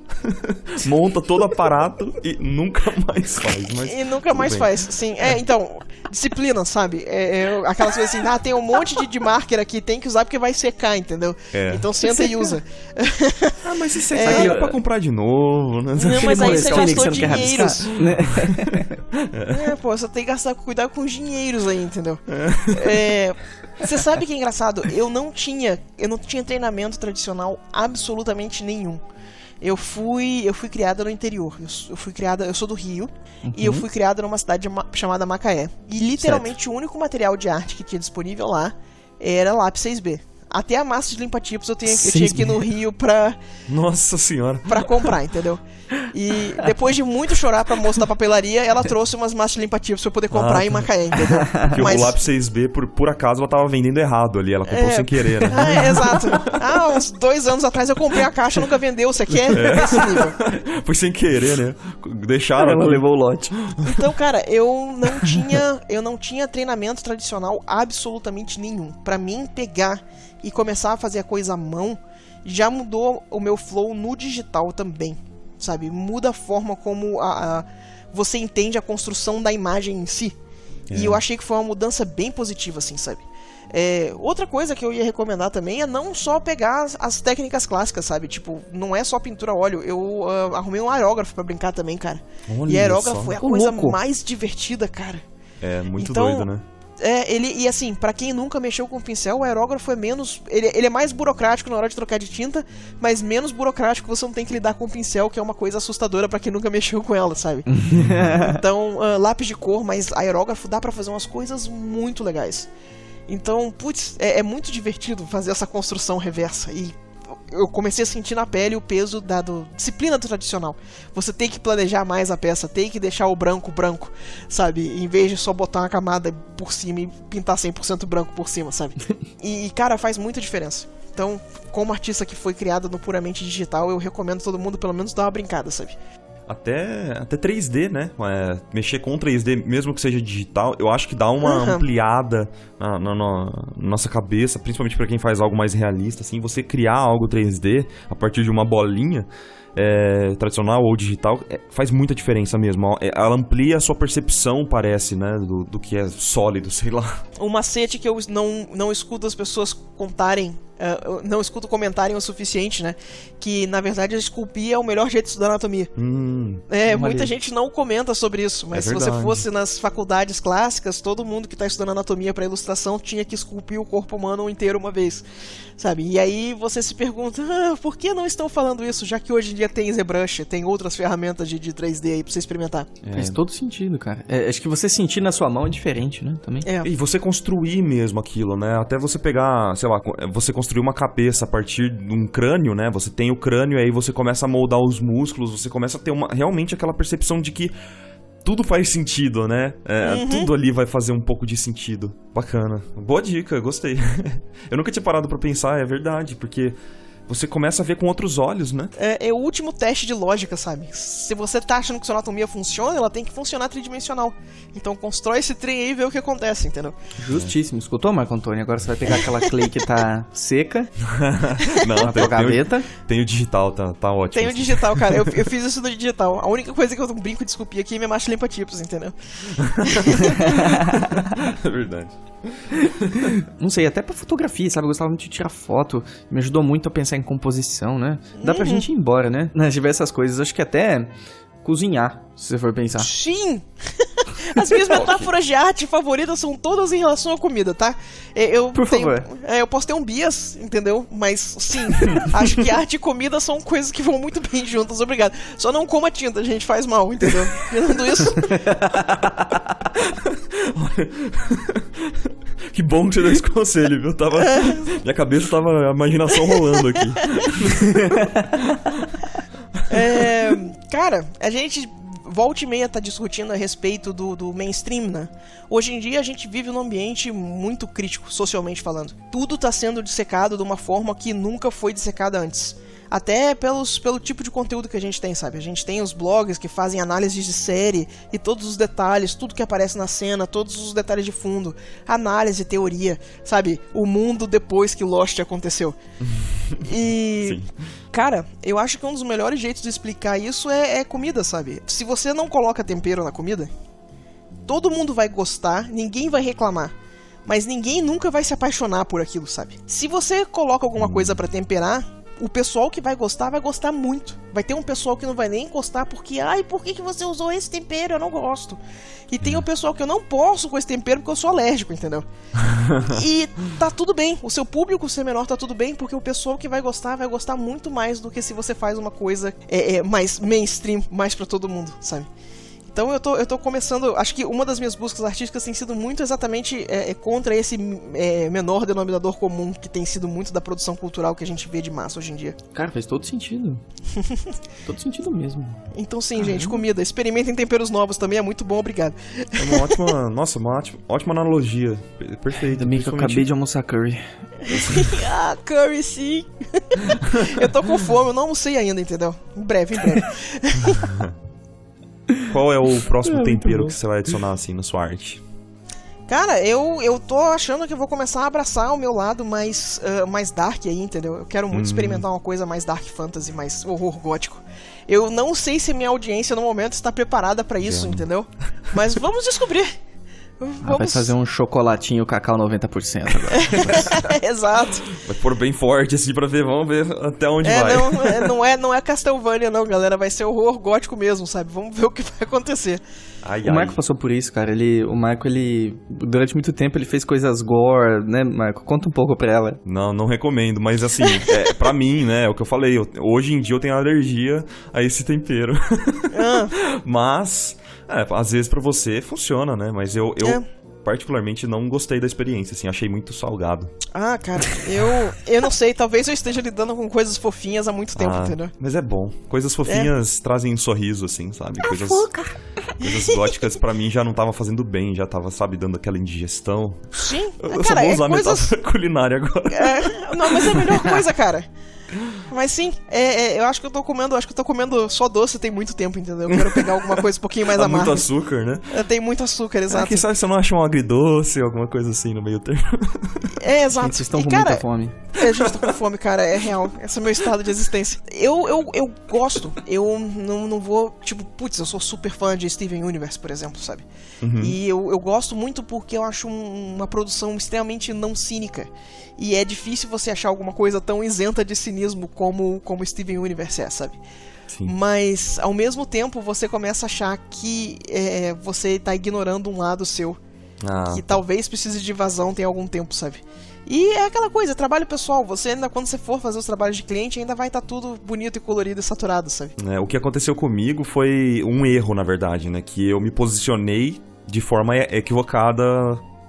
Speaker 2: monta todo o aparato e nunca mais faz.
Speaker 3: E nunca mais faz, sim. Então, disciplina, sabe? Aquelas coisas assim, tem um monte de marker aqui, tem que usar porque vai secar, entendeu? Então senta e usa.
Speaker 2: Mas se secar, dá pra comprar de novo, né?
Speaker 3: Não, mas aí você gastou
Speaker 1: dinheiro.
Speaker 3: Você tem que cuidar com os dinheiros aí, entendeu? Você sabe que é engraçado? Eu não tinha treinamento tradicional absolutamente nenhum. Eu fui criada no interior. Eu sou do Rio e eu fui criada numa cidade chamada Macaé. E literalmente o único material de arte que tinha disponível lá era lápis 6B. Até a massa de limpa-tipos eu tinha que ir no Rio pra...
Speaker 2: Nossa senhora!
Speaker 3: Pra comprar, entendeu? E depois de muito chorar pra moça da papelaria, ela trouxe umas massas de limpa-tipos pra eu poder comprar em Macaé, entendeu?
Speaker 2: Porque o lápis 6B, por acaso, ela tava vendendo errado ali. Ela comprou sem querer, né?
Speaker 3: Exato. Uns 2 anos atrás eu comprei a caixa, nunca vendeu. Você quer? Esse nível.
Speaker 2: Foi sem querer, né? Deixaram.
Speaker 1: Ela levou o lote.
Speaker 3: Então, cara, eu não tinha treinamento tradicional absolutamente nenhum. Pra mim, pegar e começar a fazer a coisa à mão já mudou o meu flow no digital também, sabe? Muda a forma como você entende a construção da imagem em si. E eu achei que foi uma mudança bem positiva, assim, sabe? Outra coisa que eu ia recomendar também é não só pegar as técnicas clássicas, sabe? Tipo, não é só pintura a óleo. Eu arrumei um aerógrafo pra brincar também, cara.
Speaker 2: Olha
Speaker 3: e aerógrafo
Speaker 2: só.
Speaker 3: é a coisa
Speaker 1: louco.
Speaker 3: mais divertida, cara.
Speaker 2: É muito
Speaker 3: Então,
Speaker 2: doido, né?
Speaker 3: E assim, pra quem nunca mexeu com pincel, o aerógrafo é menos... Ele é mais burocrático na hora de trocar de tinta, mas menos burocrático, você não tem que lidar com o pincel, que é uma coisa assustadora pra quem nunca mexeu com ela, sabe? Então, lápis de cor, mas aerógrafo dá pra fazer umas coisas muito legais. Então, putz, é muito divertido fazer essa construção reversa. E eu comecei a sentir na pele o peso da disciplina tradicional. Você tem que planejar mais a peça, tem que deixar o branco, sabe? Em vez de só botar uma camada por cima e pintar 100% branco por cima, sabe? E, cara, faz muita diferença. Então, como artista que foi criado no puramente digital, eu recomendo todo mundo pelo menos dar uma brincada, sabe?
Speaker 2: Até 3D, né? Mexer com 3D, mesmo que seja digital, eu acho que dá uma ampliada na nossa cabeça, principalmente pra quem faz algo mais realista, assim, você criar algo 3D a partir de uma bolinha tradicional ou digital, faz muita diferença mesmo. Ela amplia a sua percepção, parece, né? Do que é sólido, sei lá.
Speaker 3: Um macete que eu não escuto as pessoas contarem, não escuto comentarem o suficiente, né? Que, na verdade, a esculpir é o melhor jeito de estudar anatomia. Muita gente não comenta sobre isso, mas se você fosse nas faculdades clássicas, todo mundo que está estudando anatomia para ilustração tinha que esculpir o corpo humano inteiro uma vez, sabe? E aí você se pergunta, por que não estão falando isso, já que hoje em dia tem ZBrush, tem outras ferramentas de 3D aí pra você experimentar?
Speaker 1: Faz todo sentido, cara. Acho que você sentir na sua mão é diferente, né? Também.
Speaker 2: E você construir mesmo aquilo, né? Até você pegar, sei lá, você construir uma cabeça a partir de um crânio, né? Você tem o crânio, aí você começa a moldar os músculos, você começa a ter realmente aquela percepção de que tudo faz sentido, né? Tudo ali vai fazer um pouco de sentido. Bacana. Boa dica, gostei. Eu nunca tinha parado pra pensar, é verdade, porque você começa a ver com outros olhos, né?
Speaker 3: É o último teste de lógica, sabe? Se você tá achando que sua anatomia funciona, ela tem que funcionar tridimensional. Então constrói esse trem aí e vê o que acontece, entendeu?
Speaker 1: Justíssimo. Escutou, Marco Antônio? Agora você vai pegar aquela clay que tá seca.
Speaker 2: Não,
Speaker 1: tem gaveta.
Speaker 2: Tem o digital, tá ótimo.
Speaker 3: Tem o digital, cara. Eu fiz isso no digital. A única coisa que eu brinco de esculpir aqui é minha marcha limpa-tipos, entendeu?
Speaker 2: É verdade.
Speaker 1: Não sei, até pra fotografia, sabe? Eu gostava muito de tirar foto. Me ajudou muito a pensar em composição, né? Dá pra gente ir embora, né? Nas diversas coisas. Acho que até cozinhar, se você for pensar.
Speaker 3: Sim! As minhas metáforas de arte favoritas são todas em relação à comida, tá?
Speaker 1: Por favor.
Speaker 3: Eu posso ter um bias, entendeu? Mas, sim, acho que arte e comida são coisas que vão muito bem juntas, obrigado. Só não coma tinta, gente, faz mal, entendeu? Tirando isso...
Speaker 2: Que bom que você deu esse conselho, viu? Minha cabeça tava a imaginação rolando aqui.
Speaker 3: Cara, a gente volta e meia tá discutindo a respeito do mainstream, né? Hoje em dia a gente vive num ambiente muito crítico, socialmente falando. Tudo tá sendo dissecado de uma forma que nunca foi dissecada antes. Até pelo tipo de conteúdo que a gente tem, sabe? A gente tem os blogs que fazem análises de série e todos os detalhes, tudo que aparece na cena, todos os detalhes de fundo, análise, teoria, sabe? O mundo depois que Lost aconteceu. E... Sim. Cara, eu acho que um dos melhores jeitos de explicar isso é comida, sabe? Se você não coloca tempero na comida, todo mundo vai gostar, ninguém vai reclamar. Mas ninguém nunca vai se apaixonar por aquilo, sabe? Se você coloca alguma coisa pra temperar, o pessoal que vai gostar muito. Vai ter um pessoal que não vai nem gostar porque, por que você usou esse tempero? Eu não gosto. E tem o pessoal que eu não posso com esse tempero porque eu sou alérgico, entendeu? E tá tudo bem. O seu público ser menor tá tudo bem, porque o pessoal que vai gostar muito mais do que se você faz uma coisa mais mainstream, mais pra todo mundo, sabe? Então eu tô começando, acho que uma das minhas buscas artísticas tem sido muito exatamente contra esse menor denominador comum que tem sido muito da produção cultural que a gente vê de massa hoje em dia.
Speaker 1: Cara, faz todo sentido. Todo sentido mesmo.
Speaker 3: Então sim, gente, comida. Experimentem temperos novos também, é muito bom, obrigado.
Speaker 2: É uma ótima analogia. Perfeito.
Speaker 1: Também que eu acabei de almoçar curry.
Speaker 3: Curry sim. Eu tô com fome, eu não almocei ainda, entendeu? Em breve.
Speaker 2: Qual é o próximo tempero que você vai adicionar assim na sua arte?
Speaker 3: Cara, eu tô achando que eu vou começar a abraçar o meu lado mais dark aí, entendeu? Eu quero muito experimentar uma coisa mais dark fantasy, mais horror gótico. Eu não sei se minha audiência no momento está preparada pra isso, entendeu? Mas vamos descobrir.
Speaker 1: Vai fazer um chocolatinho cacau 90% agora.
Speaker 3: Exato.
Speaker 2: Vai pôr bem forte assim pra ver, vamos ver até onde vai.
Speaker 3: Não é Castlevania não, galera, vai ser horror gótico mesmo, sabe? Vamos ver o que vai acontecer.
Speaker 1: O Marco passou por isso, cara. O Marco, durante muito tempo, ele fez coisas gore, né, Marco? Conta um pouco pra ela.
Speaker 2: Não recomendo, mas assim, pra mim, né, é o que eu falei, hoje em dia eu tenho alergia a esse tempero. Mas, às vezes pra você funciona, né, mas eu particularmente não gostei da experiência, assim, achei muito salgado.
Speaker 3: Ah, cara, eu não sei, talvez eu esteja lidando com coisas fofinhas há muito tempo, entendeu?
Speaker 2: Mas é bom, coisas fofinhas trazem um sorriso, assim, sabe? Coisas góticas pra mim já não tava fazendo bem, já tava, sabe, dando aquela indigestão.
Speaker 3: Sim,
Speaker 2: eu só vou usar metáfora culinária agora.
Speaker 3: Não, mas é a melhor coisa, cara. Mas sim, eu acho que eu tô comendo só doce tem muito tempo, entendeu? Eu quero pegar alguma coisa um pouquinho mais amarga.
Speaker 2: Muito açúcar, né?
Speaker 3: Tem muito açúcar, exato.
Speaker 2: Quem sabe você não acha um agridoce, alguma coisa assim no meio termo.
Speaker 3: Exato.
Speaker 1: Gente, vocês estão com muita fome.
Speaker 3: A gente tá com fome, cara, é real. Esse é o meu estado de existência. Eu gosto, eu não vou, tipo, putz, eu sou super fã de Steven Universe, por exemplo, sabe?
Speaker 2: Uhum.
Speaker 3: E eu gosto muito porque eu acho uma produção extremamente não cínica. E é difícil você achar alguma coisa tão isenta de cinismo como Steven Universe é, sabe?
Speaker 2: Sim.
Speaker 3: Mas, ao mesmo tempo, você começa a achar que você tá ignorando um lado seu. Que talvez precise de vazão tem algum tempo, sabe? E é aquela coisa, trabalho pessoal. Você ainda, quando você for fazer os trabalhos de cliente, ainda vai estar tudo bonito e colorido e saturado, sabe?
Speaker 2: O que aconteceu comigo foi um erro, na verdade, né? Que eu me posicionei de forma equivocada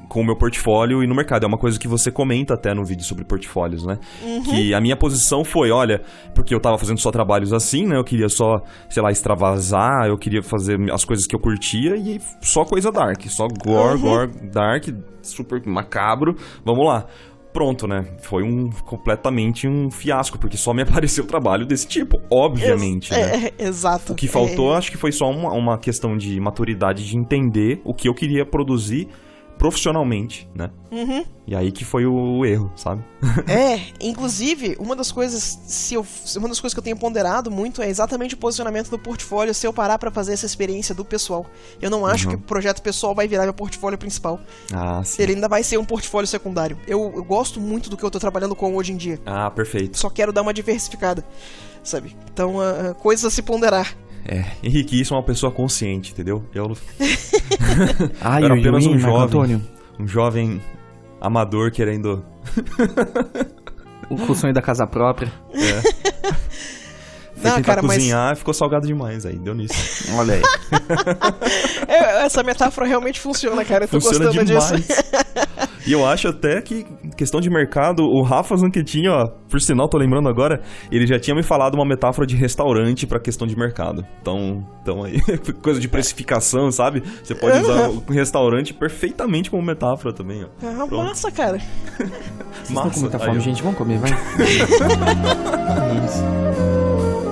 Speaker 2: com o meu portfólio e no mercado. É uma coisa que você comenta até no vídeo sobre portfólios, né? Uhum. Que a minha posição foi, olha, porque eu tava fazendo só trabalhos assim, né? Eu queria só, sei lá, extravasar, eu queria fazer as coisas que eu curtia e só coisa dark, só gore, dark, super macabro, vamos lá. Pronto, né? Foi completamente um fiasco, porque só me apareceu trabalho desse tipo, obviamente, né?
Speaker 3: Exato.
Speaker 2: O que faltou, acho que foi só uma questão de maturidade, de entender o que eu queria produzir profissionalmente, né?
Speaker 3: Uhum.
Speaker 2: E aí que foi o erro, sabe?
Speaker 3: Inclusive, uma das coisas que eu tenho ponderado muito é exatamente o posicionamento do portfólio se eu parar pra fazer essa experiência do pessoal. Eu não acho que o projeto pessoal vai virar meu portfólio principal.
Speaker 2: Sim.
Speaker 3: Ele ainda vai ser um portfólio secundário. Eu gosto muito do que eu tô trabalhando com hoje em dia.
Speaker 2: Perfeito.
Speaker 3: Só quero dar uma diversificada, sabe? Então, coisas a se ponderar.
Speaker 2: Henrique, isso é uma pessoa consciente, entendeu? Eu
Speaker 1: era apenas um jovem, Antônio.
Speaker 2: Um jovem amador querendo...
Speaker 1: O sonho da casa própria.
Speaker 2: Tentar cozinhar, ficou salgado demais aí, deu nisso.
Speaker 1: Olha aí.
Speaker 3: Essa metáfora realmente funciona, cara. Eu tô
Speaker 2: funciona
Speaker 3: gostando
Speaker 2: demais.
Speaker 3: disso.
Speaker 2: E eu acho até que, questão de mercado, o Rafa Zanquetin, ó, por sinal, tô lembrando agora, ele já tinha me falado uma metáfora de restaurante pra questão de mercado. Então aí, coisa de precificação, sabe? Você pode usar o restaurante perfeitamente como metáfora também, ó.
Speaker 3: Massa, cara.
Speaker 1: Vocês estão com muita fome, gente? Vamos comer, vai. Isso.